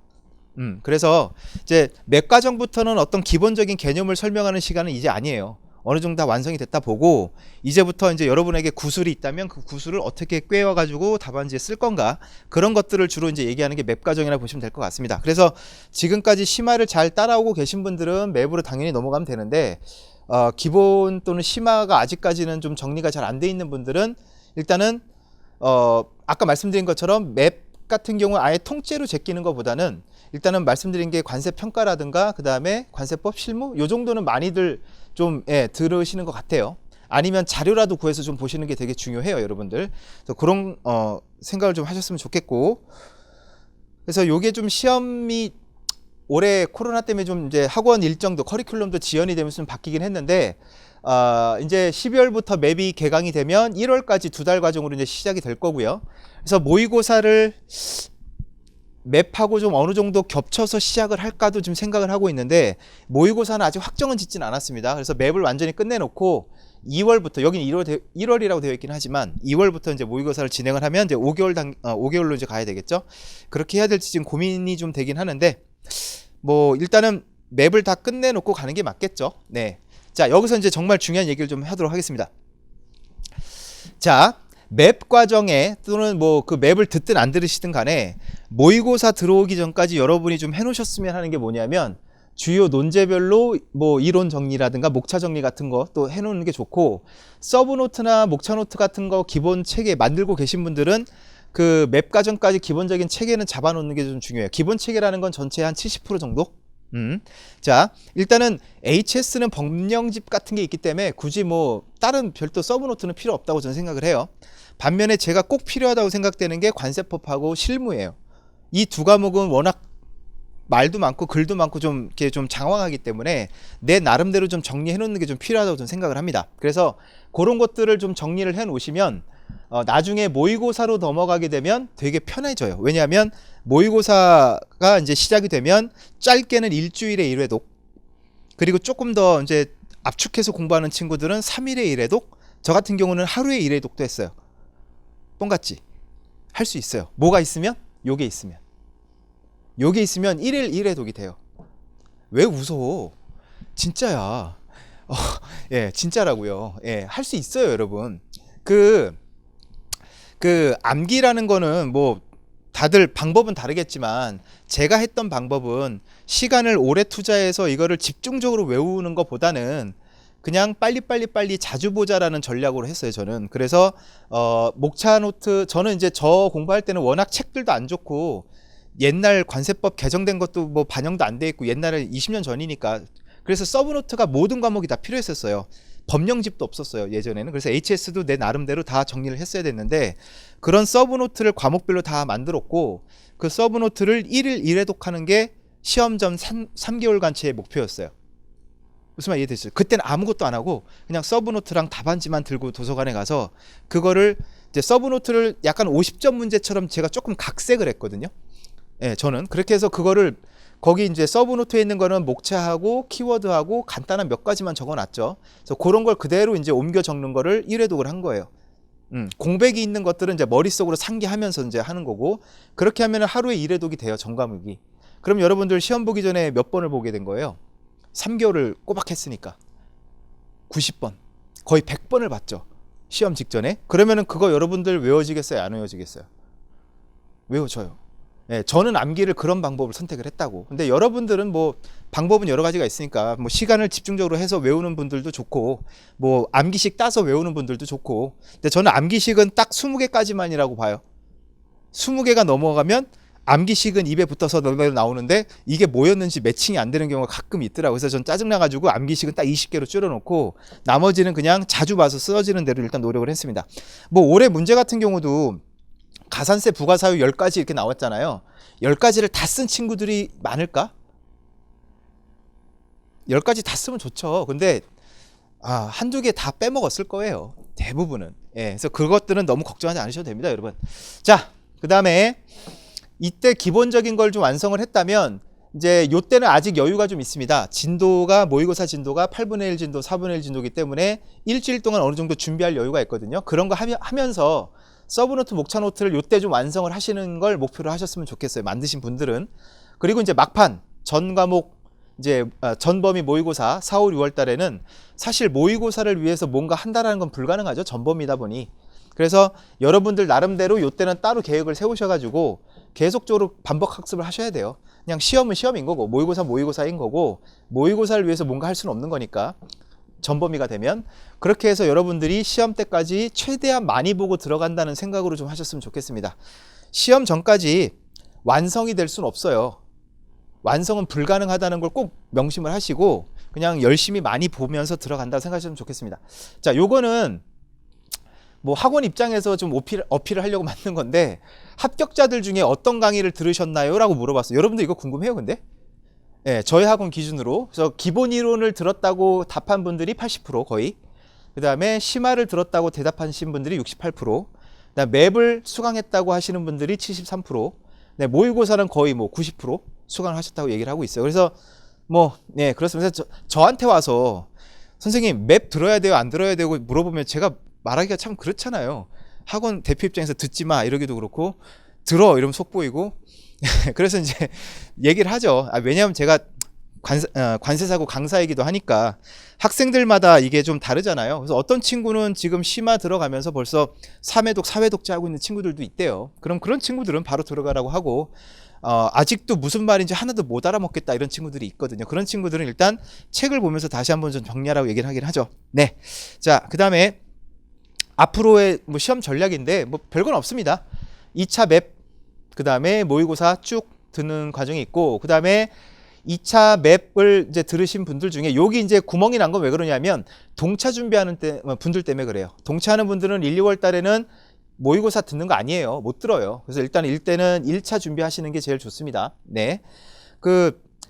그래서 이제 맵 과정부터는 어떤 기본적인 개념을 설명하는 시간은 이제 아니에요. 어느 정도 다 완성이 됐다 보고 이제부터 이제 여러분에게 구술이 있다면 그 구술을 어떻게 꿰어 가지고 답안지에 쓸 건가 그런 것들을 주로 이제 얘기하는 게 맵 과정이라고 보시면 될 것 같습니다. 그래서 지금까지 심화를 잘 따라오고 계신 분들은 맵으로 당연히 넘어가면 되는데 기본 또는 심화가 아직까지는 좀 정리가 잘 안 돼 있는 분들은 일단은 아까 말씀드린 것처럼 맵 같은 경우 아예 통째로 제끼는 것보다는 일단은 말씀드린 게 관세평가라든가 그 다음에 관세법 실무 요 정도는 많이들 좀 들으시는 것 같아요. 아니면 자료라도 구해서 좀 보시는 게 되게 중요해요, 여러분들. 그래서 그런 생각을 좀 하셨으면 좋겠고 그래서 요게 좀 시험이 올해 코로나 때문에 좀 이제 학원 일정도 커리큘럼도 지연이 되면서 좀 바뀌긴 했는데 이제 12월부터 맵이 개강이 되면 1월까지 2달 과정으로 이제 시작이 될 거고요. 그래서 모의고사를 맵하고 좀 어느 정도 겹쳐서 시작을 할까도 좀 생각을 하고 있는데 모의고사는 아직 확정은 짓진 않았습니다. 그래서 맵을 완전히 끝내놓고 2월부터 여기는 1월이라고 되어 있긴 하지만 2월부터 이제 모의고사를 진행을 하면 이제 5개월로 이제 가야 되겠죠. 그렇게 해야 될지 지금 고민이 좀 되긴 하는데 뭐 일단은 맵을 다 끝내놓고 가는 게 맞겠죠. 네. 자, 여기서 이제 정말 중요한 얘기를 좀 하도록 하겠습니다. 자, 맵 과정에 또는 뭐 그 맵을 듣든 안 들으시든 간에 모의고사 들어오기 전까지 여러분이 좀 해놓으셨으면 하는 게 뭐냐면 주요 논제별로 뭐 이론 정리라든가 목차 정리 같은 거 또 해놓는 게 좋고, 서브노트나 목차 노트 같은 거 기본 체계 만들고 계신 분들은 그 맵 과정까지 기본적인 체계는 잡아놓는 게 좀 중요해요. 기본 체계라는 건 전체 한 70% 정도? 자, 일단은 HS는 법령집 같은 게 있기 때문에 굳이 뭐 다른 별도 서브노트는 필요 없다고 저는 생각을 해요. 반면에 제가 꼭 필요하다고 생각되는 게 관세법하고 실무예요. 이 두 과목은 워낙 말도 많고 글도 많고 좀 이렇게 좀 장황하기 때문에 내 나름대로 좀 정리해 놓는 게 좀 필요하다고 저는 생각을 합니다. 그래서 그런 것들을 좀 정리를 해 놓으시면 나중에 모의고사로 넘어가게 되면 되게 편해져요. 왜냐하면 모의고사가 이제 시작이 되면 짧게는 일주일에 1회독, 그리고 조금 더 이제 압축해서 공부하는 친구들은 3일에 1회독, 저 같은 경우는 하루에 1회독도 했어요. 뻥같지? 할 수 있어요. 뭐가 있으면? 요게 있으면. 요게 있으면 1일 1회독이 돼요. 왜 웃어? 진짜야. 예, 진짜라고요. 예, 할 수 있어요, 여러분. 그 암기라는 거는 뭐 다들 방법은 다르겠지만 제가 했던 방법은 시간을 오래 투자해서 이거를 집중적으로 외우는 것보다는 그냥 빨리 자주 보자라는 전략으로 했어요, 저는. 그래서 목차 노트, 저는 이제 저 공부할 때는 워낙 책들도 안 좋고 옛날 관세법 개정된 것도 뭐 반영도 안 돼 있고 옛날에 20년 전이니까, 그래서 서브노트가 모든 과목이 다 필요했었어요. 법령집도 없었어요, 예전에는. 그래서 HS도 내 나름대로 다 정리를 했어야 됐는데, 그런 서브노트를 과목별로 다 만들었고, 그 서브노트를 1일 1회독 하는 게 시험 전 3개월간 제 목표였어요. 무슨 말 이해되시죠? 그때는 아무것도 안 하고 그냥 서브노트랑 답안지만 들고 도서관에 가서 그거를 이제 서브노트를 약간 50점 문제처럼 제가 조금 각색을 했거든요. 예, 저는 그렇게 해서 그거를 거기 이제 서브노트에 있는 거는 목차하고 키워드하고 간단한 몇 가지만 적어놨죠. 그래서 그런 걸 그대로 이제 옮겨 적는 거를 1회독을 한 거예요. 공백이 있는 것들은 이제 머릿속으로 상기하면서 이제 하는 거고, 그렇게 하면 하루에 1회독이 돼요, 전 과목이. 그럼 여러분들 시험 보기 전에 몇 번을 보게 된 거예요? 3개월을 꼬박 했으니까 90번, 거의 100번을 봤죠, 시험 직전에. 그러면은 그거 여러분들 외워지겠어요, 안 외워지겠어요? 외워져요. 예, 저는 암기를 그런 방법을 선택을 했다고. 근데 여러분들은 뭐 방법은 여러 가지가 있으니까 뭐 시간을 집중적으로 해서 외우는 분들도 좋고, 뭐 암기식 따서 외우는 분들도 좋고, 근데 저는 암기식은 딱 20개까지만이라고 봐요. 20개가 넘어가면 암기식은 입에 붙어서 나오는데 이게 뭐였는지 매칭이 안 되는 경우가 가끔 있더라고요. 그래서 전 짜증나가지고 암기식은 딱 20개로 줄여놓고 나머지는 그냥 자주 봐서 쓰러지는 대로 일단 노력을 했습니다. 뭐 올해 문제 같은 경우도 가산세 부가사유 10가지 이렇게 나왔잖아요. 10가지를 다 쓴 친구들이 많을까? 10가지 다 쓰면 좋죠. 근데 한두 개 다 빼먹었을 거예요, 대부분은. 예, 그래서 그것들은 너무 걱정하지 않으셔도 됩니다, 여러분. 자, 그 다음에 이때 기본적인 걸 좀 완성을 했다면 이제 요때는 아직 여유가 좀 있습니다. 진도가, 모의고사 진도가 8분의 1 진도, 4분의 1 진도이기 때문에 일주일 동안 어느 정도 준비할 여유가 있거든요. 그런 거 하면서 서브노트, 목차 노트를 요때 좀 완성을 하시는 걸 목표로 하셨으면 좋겠어요, 만드신 분들은. 그리고 이제 막판 전 과목 이제 전범위 모의고사 4, 5, 6월 달에는 사실 모의고사를 위해서 뭔가 한다라는 건 불가능하죠, 전범위다 보니. 그래서 여러분들 나름대로 요때는 따로 계획을 세우셔가지고 계속적으로 반복 학습을 하셔야 돼요. 그냥 시험은 시험인 거고 모의고사 모의고사인 거고, 모의고사를 위해서 뭔가 할 수는 없는 거니까 전범위가 되면. 그렇게 해서 여러분들이 시험 때까지 최대한 많이 보고 들어간다는 생각으로 좀 하셨으면 좋겠습니다. 시험 전까지 완성이 될 수는 없어요. 완성은 불가능하다는 걸 꼭 명심을 하시고 그냥 열심히 많이 보면서 들어간다고 생각하시면 좋겠습니다. 자, 요거는 뭐 학원 입장에서 좀 어필을 하려고 만든 건데, 합격자들 중에 어떤 강의를 들으셨나요? 라고 물어봤어요. 여러분들 이거 궁금해요, 근데? 예, 저희 학원 기준으로. 그래서 기본 이론을 들었다고 답한 분들이 80% 거의. 그 다음에 심화를 들었다고 대답하신 분들이 68%. 그다음 맵을 수강했다고 하시는 분들이 73%. 네, 모의고사는 거의 뭐 90% 수강을 하셨다고 얘기를 하고 있어요. 그래서 뭐, 네, 그렇습니다. 저한테 와서 선생님 맵 들어야 돼요, 안 들어야 되고 물어보면 제가 말하기가 참 그렇잖아요. 학원 대표 입장에서 듣지 마 이러기도 그렇고, 들어 이러면 속 보이고. 그래서 이제 얘기를 하죠. 왜냐하면 제가 관세사고 강사이기도 하니까 학생들마다 이게 좀 다르잖아요. 그래서 어떤 친구는 지금 심화 들어가면서 벌써 3회독, 4회독째 하고 있는 친구들도 있대요. 그럼 그런 친구들은 바로 들어가라고 하고, 아직도 무슨 말인지 하나도 못 알아먹겠다 이런 친구들이 있거든요. 그런 친구들은 일단 책을 보면서 다시 한번 좀 정리하라고 얘기를 하긴 하죠. 네. 자, 그 다음에 앞으로의 뭐 시험 전략인데 뭐 별건 없습니다. 2차 맵, 그 다음에 모의고사 쭉 듣는 과정이 있고, 그 다음에 2차 맵을 이제 들으신 분들 중에 여기 이제 구멍이 난 건 왜 그러냐면 동차 준비하는 분들 때문에 그래요. 동차하는 분들은 1, 2월 달에는 모의고사 듣는 거 아니에요. 못 들어요. 그래서 일단 일때는 1차 준비하시는 게 제일 좋습니다. 네.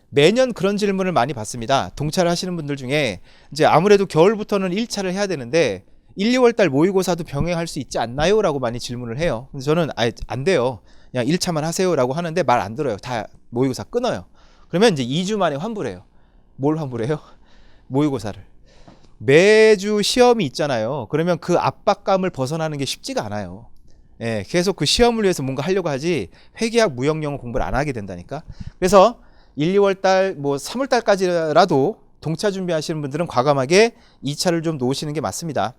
매년 그런 질문을 많이 받습니다. 동차를 하시는 분들 중에 이제 아무래도 겨울부터는 1차를 해야 되는데 1, 2월 달 모의고사도 병행할 수 있지 않나요? 라고 많이 질문을 해요. 그래서 저는 안 돼요. 그냥 1차만 하세요. 라고 하는데 말 안 들어요. 다 모의고사 끊어요. 그러면 이제 2주 만에 환불해요. 뭘 환불해요? 모의고사를. 매주 시험이 있잖아요. 그러면 그 압박감을 벗어나는 게 쉽지가 않아요. 예, 계속 그 시험을 위해서 뭔가 하려고 하지 회계학 무형영어 공부를 안 하게 된다니까. 그래서 1, 2월 달, 뭐 3월 달까지라도 동차 준비하시는 분들은 과감하게 2차를 좀 놓으시는 게 맞습니다.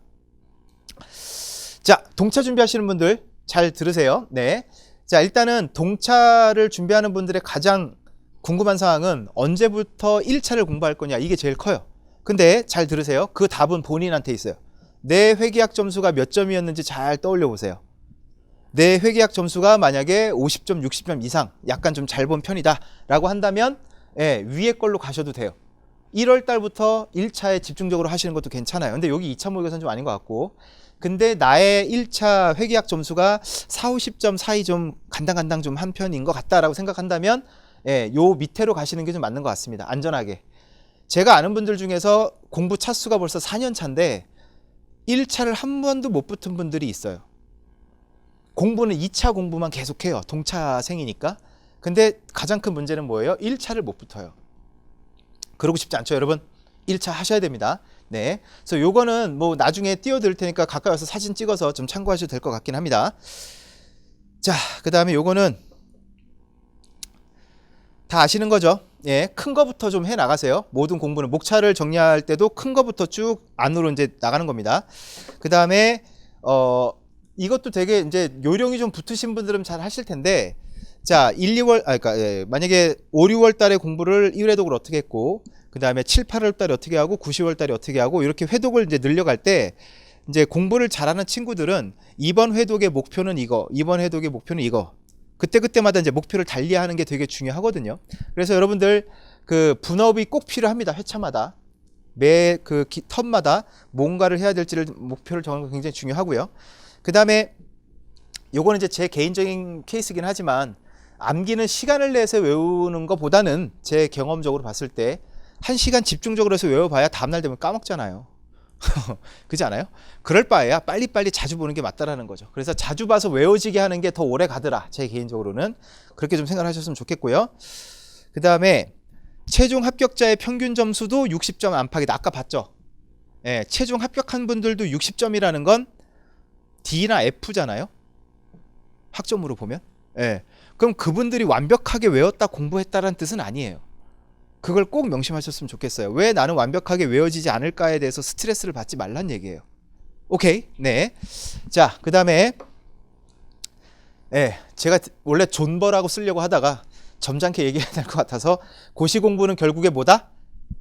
자, 동차 준비하시는 분들 잘 들으세요. 네. 자, 일단은 동차를 준비하는 분들의 가장 궁금한 사항은 언제부터 1차를 공부할 거냐, 이게 제일 커요. 근데 잘 들으세요. 그 답은 본인한테 있어요. 내 회계학 점수가 몇 점이었는지 잘 떠올려 보세요. 내 회계학 점수가 만약에 50점, 60점 이상, 약간 좀 잘 본 편이다 라고 한다면 위에 걸로 가셔도 돼요. 1월 달부터 1차에 집중적으로 하시는 것도 괜찮아요. 근데 여기 2차 모의고사는 좀 아닌 것 같고, 근데 나의 1차 회계학 점수가 4, 50점 사이 좀 간당간당 좀 한 편인 것 같다라고 생각한다면 요 밑으로 가시는 게 좀 맞는 것 같습니다. 안전하게. 제가 아는 분들 중에서 공부 차수가 벌써 4년 차인데 1차를 한 번도 못 붙은 분들이 있어요. 공부는 2차 공부만 계속해요. 동차생이니까. 근데 가장 큰 문제는 뭐예요? 1차를 못 붙어요. 그러고 싶지 않죠, 여러분? 1차 하셔야 됩니다. 네. 그래서 요거는 뭐 나중에 띄워드릴 테니까 가까이 와서 사진 찍어서 좀 참고하셔도 될 것 같긴 합니다. 자, 그 다음에 요거는 다 아시는 거죠? 예, 큰 거부터 좀 해 나가세요. 모든 공부는 목차를 정리할 때도 큰 거부터 쭉 안으로 이제 나가는 겁니다. 그 다음에 이것도 되게 이제 요령이 좀 붙으신 분들은 잘 하실 텐데, 자, 1, 2월, 만약에 5, 6월 달에 공부를 1회독을 어떻게 했고, 그 다음에 7, 8월 달에 어떻게 하고, 9, 10월 달에 어떻게 하고, 이렇게 회독을 이제 늘려갈 때, 이제 공부를 잘하는 친구들은 이번 회독의 목표는 이거, 이번 회독의 목표는 이거. 그때그때마다 이제 목표를 달리하는 게 되게 중요하거든요. 그래서 여러분들 그 분업이 꼭 필요합니다. 회차마다. 매 그 턴마다 뭔가를 해야 될지를 목표를 정하는 거 굉장히 중요하고요. 그 다음에 요거는 이제 제 개인적인 케이스긴 하지만 암기는 시간을 내서 외우는 것보다는 제 경험적으로 봤을 때 1시간 집중적으로 해서 외워봐야 다음날 되면 까먹잖아요. 그렇지 않아요? 그럴 바에야 빨리빨리 자주 보는 게 맞다라는 거죠. 그래서 자주 봐서 외워지게 하는 게 더 오래 가더라. 제 개인적으로는 그렇게 좀 생각을 하셨으면 좋겠고요. 그 다음에 최종 합격자의 평균 점수도 60점 안팎이다. 아까 봤죠? 예, 최종 합격한 분들도 60점이라는 건 D나 F잖아요. 학점으로 보면. 예, 그럼 그분들이 완벽하게 외웠다 공부했다라는 뜻은 아니에요. 그걸 꼭 명심하셨으면 좋겠어요. 왜 나는 완벽하게 외워지지 않을까에 대해서 스트레스를 받지 말란 얘기예요. 오케이. 네. 자, 그 다음에 제가 원래 존버라고 쓰려고 하다가 점잖게 얘기해야 될 것 같아서 고시 공부는 결국에 뭐다?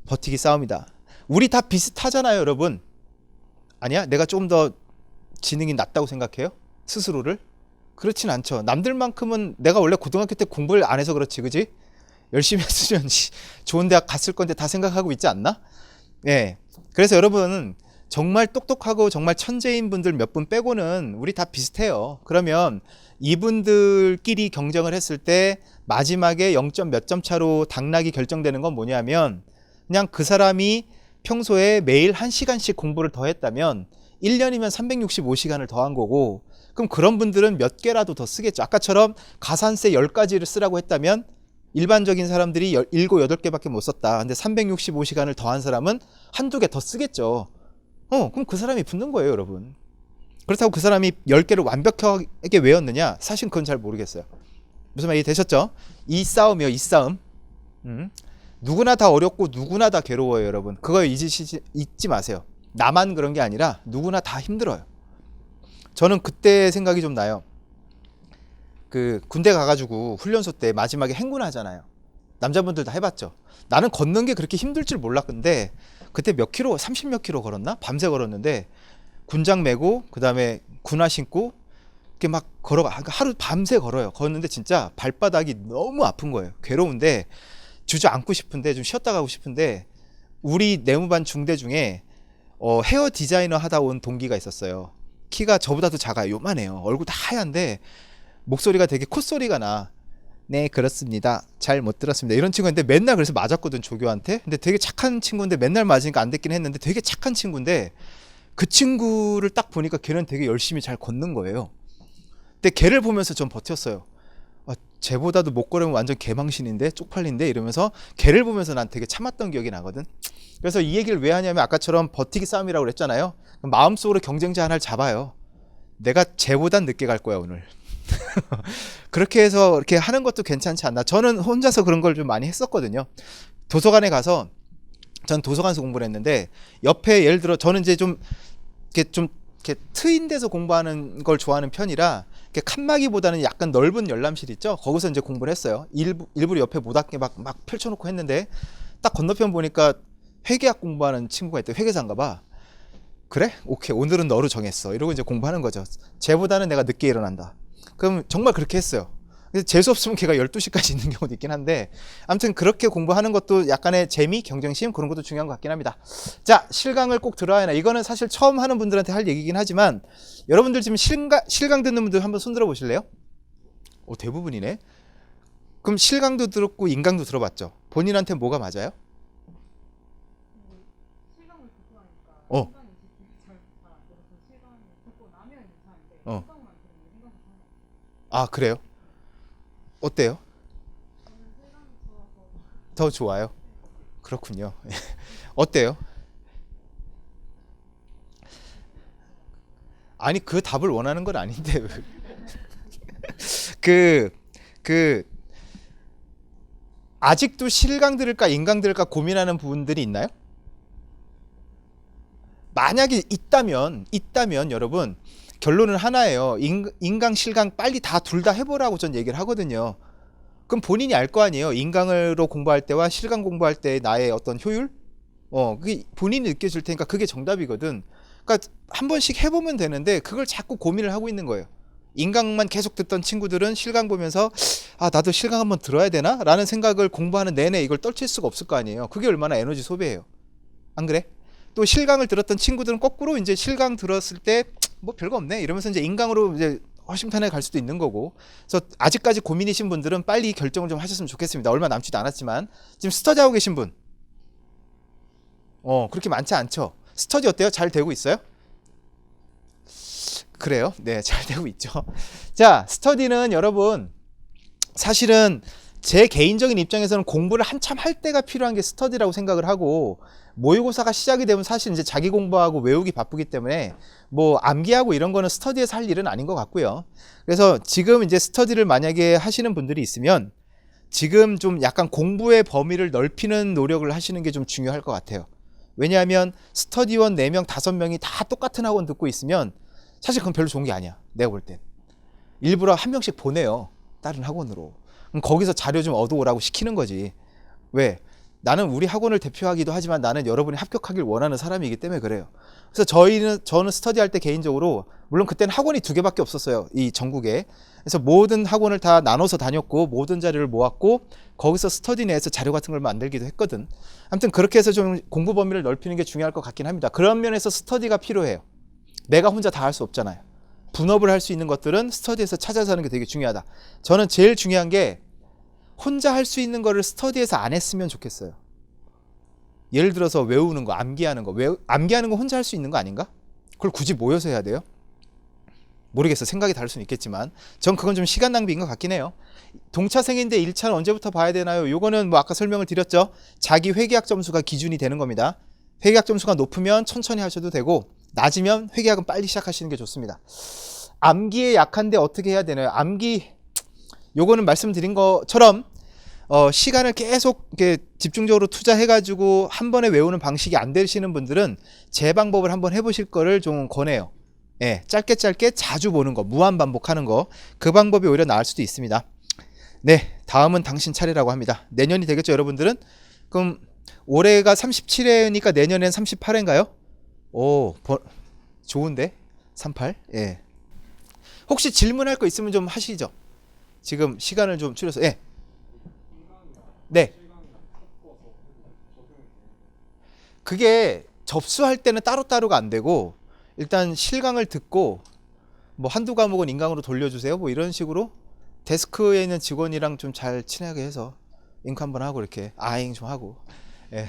버티기 싸움이다. 우리 다 비슷하잖아요, 여러분. 아니야? 내가 조금 더 지능이 낮다고 생각해요? 스스로를? 그렇진 않죠. 남들만큼은 내가 원래 고등학교 때 공부를 안 해서 그렇지, 그지? 열심히 했으면 좋은 대학 갔을 건데 다 생각하고 있지 않나? 예. 그래서 여러분 정말 똑똑하고 정말 천재인 분들 몇 분 빼고는 우리 다 비슷해요. 그러면 이분들끼리 경쟁을 했을 때 마지막에 0점 몇 점 차로 당락이 결정되는 건 뭐냐면 그냥 그 사람이 평소에 매일 1시간씩 공부를 더 했다면 1년이면 365시간을 더 한 거고, 그럼 그런 분들은 몇 개라도 더 쓰겠죠. 아까처럼 가산세 10가지를 쓰라고 했다면 일반적인 사람들이 7, 8개밖에 못 썼다. 근데 365시간을 더한 사람은 한두 개 더 쓰겠죠. 그럼 그 사람이 붙는 거예요, 여러분. 그렇다고 그 사람이 10개를 완벽하게 외웠느냐? 사실 그건 잘 모르겠어요. 무슨 말 이해되셨죠? 이 싸움이요, 이 싸움. 누구나 다 어렵고 누구나 다 괴로워요, 여러분. 그거 잊지 마세요. 나만 그런 게 아니라 누구나 다 힘들어요. 저는 그때 생각이 좀 나요. 그 군대 가가지고 훈련소 때 마지막에 행군하잖아요. 남자분들 다 해봤죠. 나는 걷는 게 그렇게 힘들 줄 몰랐는데 그때 몇 킬로, 30 몇 킬로 걸었나? 밤새 걸었는데 군장 메고 그 다음에 군화 신고 이렇게 막 걸어가. 하루 밤새 걸어요. 걷는데 진짜 발바닥이 너무 아픈 거예요. 괴로운데 주저앉고 싶은데 좀 쉬었다 가고 싶은데 우리 내무반 중대 중에 헤어 디자이너 하다 온 동기가 있었어요. 키가 저보다도 작아요. 요만해요. 얼굴 다 하얀데 목소리가 되게 콧소리가 나. 네, 그렇습니다. 잘 못 들었습니다. 이런 친구인데 맨날 그래서 맞았거든, 조교한테. 근데 되게 착한 친구인데 맨날 맞으니까 안 됐긴 했는데 되게 착한 친구인데 그 친구를 딱 보니까 걔는 되게 열심히 잘 걷는 거예요. 근데 걔를 보면서 전 버텼어요. 아, 쟤보다도 못 걸으면 완전 개망신인데 쪽팔린데 이러면서 걔를 보면서 난 되게 참았던 기억이 나거든. 그래서 이 얘기를 왜 하냐면 아까처럼 버티기 싸움이라고 그랬잖아요. 마음속으로 경쟁자 하나를 잡아요. 내가 쟤보단 늦게 갈 거야 오늘. 그렇게 해서 이렇게 하는 것도 괜찮지 않나. 저는 혼자서 그런 걸 좀 많이 했었거든요. 도서관에 가서 전 도서관에서 공부를 했는데 옆에 예를 들어 저는 이제 이렇게 트인 데서 공부하는 걸 좋아하는 편이라 이렇게 칸막이보다는 약간 넓은 열람실 있죠. 거기서 이제 공부를 했어요. 일부러 옆에 모닥게 막 펼쳐놓고 했는데 딱 건너편 보니까 회계학 공부하는 친구가 있대. 회계사인가 봐. 그래? 오케이. 오늘은 너로 정했어. 이러고 이제 공부하는 거죠. 쟤보다는 내가 늦게 일어난다. 그럼 정말 그렇게 했어요. 재수 없으면 걔가 12시까지 있는 경우도 있긴 한데 아무튼 그렇게 공부하는 것도 약간의 재미, 경쟁심 그런 것도 중요한 것 같긴 합니다. 자, 실강을 꼭 들어야 하나. 이거는 사실 처음 하는 분들한테 할 얘기긴 하지만 여러분들 지금 실강 듣는 분들 한번 손 들어 보실래요? 대부분이네. 그럼 실강도 들었고 인강도 들어봤죠. 본인한테 뭐가 맞아요? 실강을 듣고 하니까 어, 인강이 잘안 들어서 실강을 듣고 나면 괜찮은데 어. 인강만 들으면 인강 괜찮아요. 아, 그래요? 어때요? 저는 실강이 좋아서 더 좋아요? 그렇군요. 어때요? 아니, 그 답을 원하는 건 아닌데. 그, 그, 아직도 실강 들을까, 인강 들을까 고민하는 부분들이 있나요? 만약에 있다면 여러분, 결론은 하나예요. 인강, 실강 빨리 다 둘 다 해보라고 전 얘기를 하거든요. 그럼 본인이 알 거 아니에요. 인강으로 공부할 때와 실강 공부할 때의 나의 어떤 효율? 그게 본인이 느껴질 테니까 그게 정답이거든. 그러니까 한 번씩 해보면 되는데 그걸 자꾸 고민을 하고 있는 거예요. 인강만 계속 듣던 친구들은 실강 보면서 아, 나도 실강 한번 들어야 되나? 라는 생각을 공부하는 내내 이걸 떨칠 수가 없을 거 아니에요. 그게 얼마나 에너지 소비예요. 안 그래? 또 실강을 들었던 친구들은 거꾸로 이제 실강 들었을 때 뭐 별거 없네 이러면서 이제 인강으로 이제 허심탄회하게 갈 수도 있는 거고. 그래서 아직까지 고민이신 분들은 빨리 결정을 좀 하셨으면 좋겠습니다. 얼마 남지도 않았지만 지금 스터디하고 계신 분 그렇게 많지 않죠. 스터디 어때요? 잘 되고 있어요? 그래요? 네, 잘 되고 있죠. 자, 스터디는 여러분 사실은 제 개인적인 입장에서는 공부를 한참 할 때가 필요한 게 스터디라고 생각을 하고 모의고사가 시작이 되면 사실 이제 자기 공부하고 외우기 바쁘기 때문에 뭐 암기하고 이런 거는 스터디에서 할 일은 아닌 것 같고요. 그래서 지금 이제 스터디를 만약에 하시는 분들이 있으면 지금 좀 약간 공부의 범위를 넓히는 노력을 하시는 게 좀 중요할 것 같아요. 왜냐하면 스터디원 4명, 5명이 다 똑같은 학원 듣고 있으면 사실 그건 별로 좋은 게 아니야. 내가 볼 땐. 일부러 한 명씩 보내요. 다른 학원으로. 그럼 거기서 자료 좀 얻어오라고 시키는 거지. 왜? 나는 우리 학원을 대표하기도 하지만 나는 여러분이 합격하길 원하는 사람이기 때문에 그래요. 그래서 저는 스터디할 때 개인적으로 물론 그때는 학원이 2개밖에 없었어요. 이 전국에. 그래서 모든 학원을 다 나눠서 다녔고 모든 자료를 모았고 거기서 스터디 내에서 자료 같은 걸 만들기도 했거든. 아무튼 그렇게 해서 좀 공부 범위를 넓히는 게 중요할 것 같긴 합니다. 그런 면에서 스터디가 필요해요. 내가 혼자 다 할 수 없잖아요. 분업을 할 수 있는 것들은 스터디에서 찾아서 하는 게 되게 중요하다. 저는 제일 중요한 게 혼자 할 수 있는 거를 스터디에서 안 했으면 좋겠어요. 예를 들어서 외우는 거, 암기하는 거. 암기하는 거 혼자 할 수 있는 거 아닌가? 그걸 굳이 모여서 해야 돼요? 모르겠어. 생각이 다를 수는 있겠지만 전 그건 좀 시간 낭비인 것 같긴 해요. 동차생인데 1차는 언제부터 봐야 되나요? 요거는 뭐 아까 설명을 드렸죠. 자기 회계학 점수가 기준이 되는 겁니다. 회계학 점수가 높으면 천천히 하셔도 되고 낮으면 회계학은 빨리 시작하시는 게 좋습니다. 암기에 약한데 어떻게 해야 되나요? 암기 요거는 말씀드린 것처럼 시간을 계속 이렇게 집중적으로 투자해가지고 한 번에 외우는 방식이 안 되시는 분들은 제 방법을 한번 해보실 거를 좀 권해요. 예, 짧게 자주 보는 거, 무한 반복하는 거, 그 방법이 오히려 나을 수도 있습니다. 네, 다음은 당신 차례라고 합니다. 내년이 되겠죠, 여러분들은? 그럼 올해가 37회니까 내년엔 38회인가요? 오, 좋은데? 38? 예. 혹시 질문할 거 있으면 좀 하시죠. 지금 시간을 좀 줄여서. 예. 네. 그게 접수할 때는 따로따로가 안 되고 일단 실강을 듣고 뭐 한두 과목은 인강으로 돌려주세요. 뭐 이런 식으로 데스크에 있는 직원이랑 좀 잘 친하게 해서 잉크 한번 하고 이렇게 아잉 좀 하고. 예.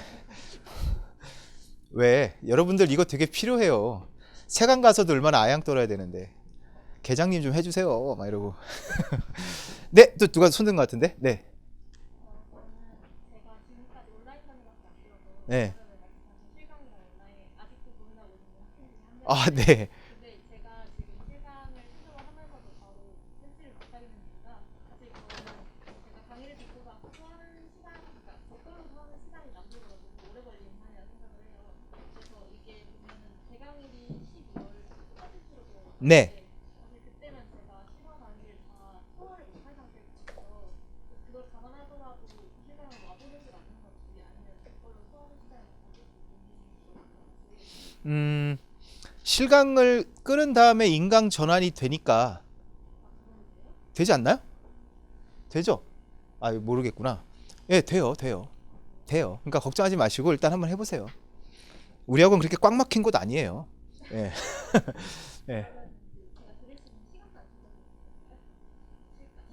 왜? 여러분들 이거 되게 필요해요. 세강 가서도 얼마나 아양 떨어야 되는데. 계장님 좀 해주세요. 막 이러고. 네, 또 누가 손든 것 같은데? 네. 제가 지금까지 온라인 강의밖에 안 들어서 네. 실강이나 온라인 아직도 고민하고 있는 학생들이 한 아, 명인데 네. 근데 제가 지금 실강을 신청을 하면서도 바로 현실을 못하겠는 이유가 사실 저는 제가 강의를 듣고도 수하는 시간, 그러니까 적극적으로 하는 시간이 남들보다 너무 오래 걸리는 판이라 생각을 해요. 그래서 이게 보면은 개강일이 12월 첫째 주로 네. 사실 그때는 제가 실화 강의를 다 소화를 못한 상태에서 있어서 그걸 감안하더라도 실강을 와보는 게 맞는 건지 아니면 그걸로 소화하는 시간을 가질 수 있는지 실강을 끄는 다음에 인강 전환이 되니까 되지 않나요? 되죠? 아, 모르겠구나. 예, 돼요. 그러니까 걱정하지 마시고 일단 한번 해보세요. 우리 학원 그렇게 꽉 막힌 곳 아니에요. 예. 예. 제가 들을 수 있는 시간까지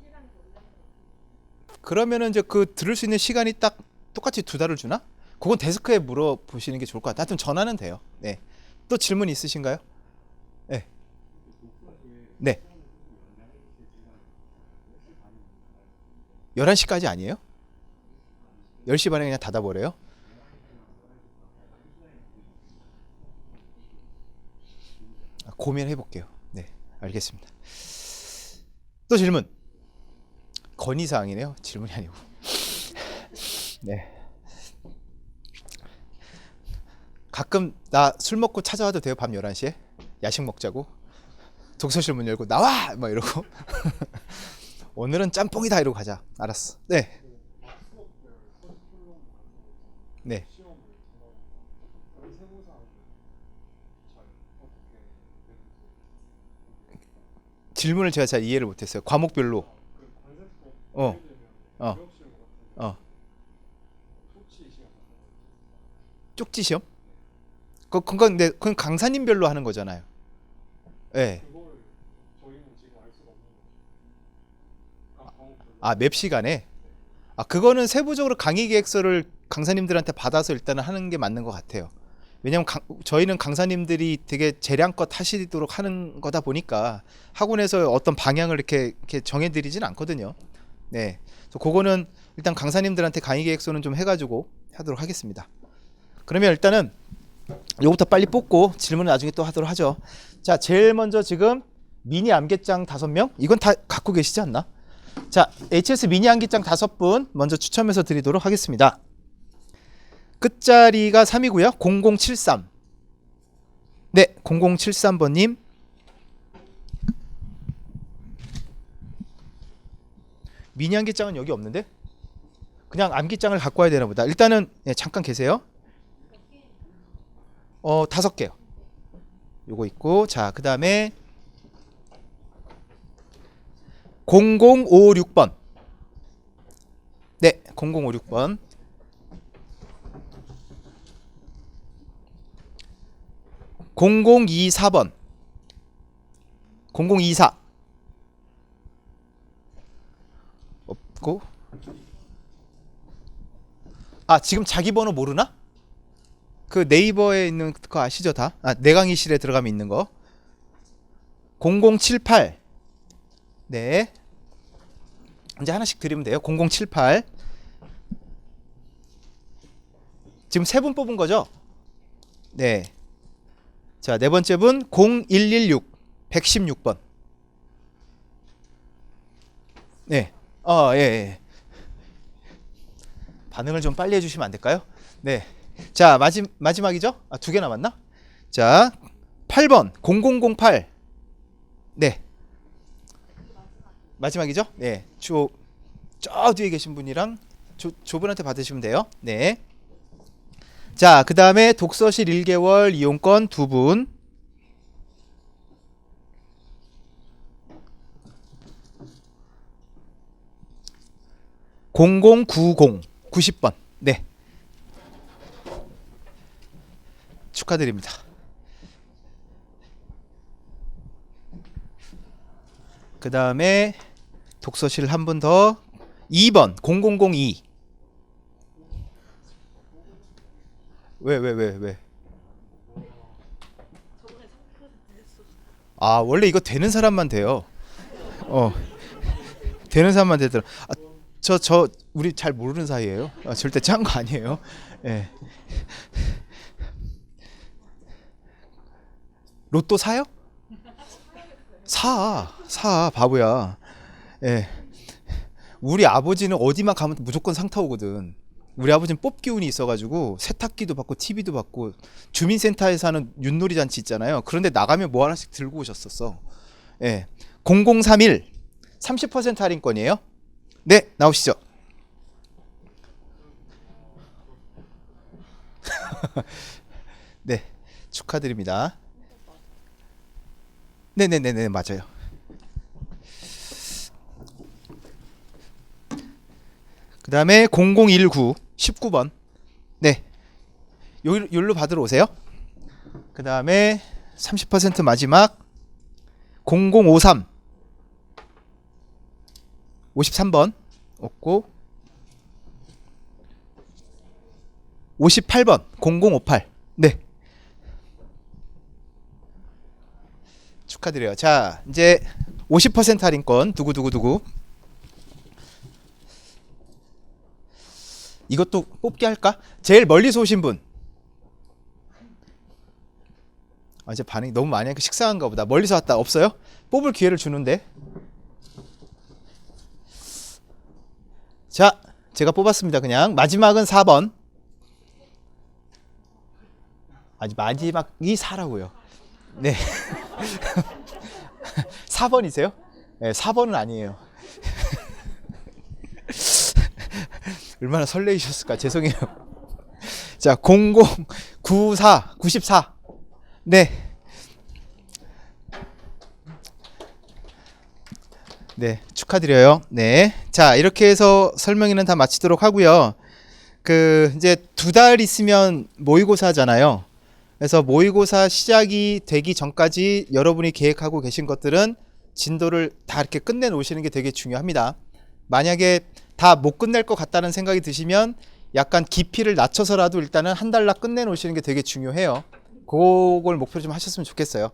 실강이 원래는 그러면은 이제 그 들을 수 있는 시간이 딱 똑같이 두 달을 주나? 그건 데스크에 물어보시는 게 좋을 것 같아요. 하여튼 전화는 돼요. 네. 또 질문 있으신가요? 네. 네. 11시까지 아니에요? 10시 반에 그냥 닫아버려요? 고민해 볼게요. 네. 알겠습니다. 또 질문. 건의사항이네요. 질문이 아니고. 네. 가끔 나 술 먹고 찾아와도 돼요? 밤 11시에? 야식 먹자고? 독서실 문 열고 나와! 막 이러고. 오늘은 짬뽕이다 이러고 가자. 알았어. 네. 네. 질문을 제가 잘 이해를 못했어요. 과목별로. 어, 어, 어. 쪽지 시험? 그건 강사님별로 하는 거잖아요. 예. 아, 맵 시간에? 아, 그거는 세부적으로 강의 계획서를 강사님들한테 받아서 일단은 하는 게 맞는 것 같아요. 왜냐면 저희는 강사님들이 되게 재량껏 하시도록 하는 거다 보니까 학원에서 어떤 방향을 이렇게 정해드리진 않거든요. 네. 그래서 그거는 일단 강사님들한테 강의 계획서는 좀 해가지고 하도록 하겠습니다. 그러면 일단은 요거부터 빨리 뽑고 질문은 나중에 또 하도록 하죠. 자, 제일 먼저 지금 미니 암기장 5명? 이건 다 갖고 계시지 않나? 자, HS 미니 암기장 5분 먼저 추첨해서 드리도록 하겠습니다. 끝자리가 3이고요. 0073. 네, 0073번님. 미니 암기장은 여기 없는데? 그냥 암기장을 갖고 와야 되나 보다. 일단은 잠깐 계세요. 5개요. 요거 있고, 자, 그 다음에 0056번. 네, 0056번. 0024번. 0024. 없고. 아, 지금 자기 번호 모르나? 그 네이버에 있는 거 아시죠 다? 아, 내강의실에 들어가면 있는 거. 0078. 네. 이제 하나씩 드리면 돼요. 0078. 지금 3분 뽑은 거죠? 네. 자, 네 번째 분 0116. 116번. 네. 예, 예. 반응을 좀 빨리 해주시면 안 될까요? 네. 자, 마지막이죠? 아, 2개 남았나? 자, 8번 0008. 네. 마지막이죠? 네. 저 뒤에 계신 분이랑 저분한테 받으시면 돼요. 네. 자, 그 다음에 독서실 1개월 이용권 2분. (0090) 90번. 네. 축하드립니다. 그 다음에 독서실 한 분 더 2번 0002. 왜? 아, 원래 이거 되는 사람만 돼요. 되는 사람만 되더라. 아, 우리 잘 모르는 사이예요. 아, 절대 짠 거 아니에요. 예. 로또 사요? 사 바보야. 예. 우리 아버지는 어디만 가면 무조건 상타 오거든. 우리 아버지는 뽑기 운이 있어가지고 세탁기도 받고 TV도 받고 주민센터에서 하는 윷놀이 잔치 있잖아요. 그런데 나가면 뭐 하나씩 들고 오셨었어. 예. 0031 30% 할인권이에요. 네, 나오시죠. 네, 축하드립니다. 네네네네, 맞아요. 그 다음에 0019 19번. 네, 여기로 받으러 오세요. 그 다음에 30% 마지막 0053 53번 없고 58번 0058. 네, 축하드려요. 자, 이제 50% 할인권 두구두구두구. 이것도 뽑기 할까? 제일 멀리서 오신 분. 아, 이제 반응이 너무 많이 하니까 식상한가 보다. 멀리서 왔다. 없어요? 뽑을 기회를 주는데. 자, 제가 뽑았습니다. 그냥 마지막은 4번. 아니, 마지막이 4라고요. 네. 4번이세요? 네, 4번은 아니에요. 얼마나 설레이셨을까. 죄송해요. 자, 0094 94. 네. 네, 축하드려요. 네. 자, 이렇게 해서 설명회는 다 마치도록 하고요. 이제 2달 있으면 모의고사잖아요. 그래서 모의고사 시작이 되기 전까지 여러분이 계획하고 계신 것들은 진도를 다 이렇게 끝내 놓으시는 게 되게 중요합니다. 만약에 다 못 끝낼 것 같다는 생각이 드시면 약간 깊이를 낮춰서라도 일단은 한 달 나 끝내 놓으시는 게 되게 중요해요. 그걸 목표로 좀 하셨으면 좋겠어요.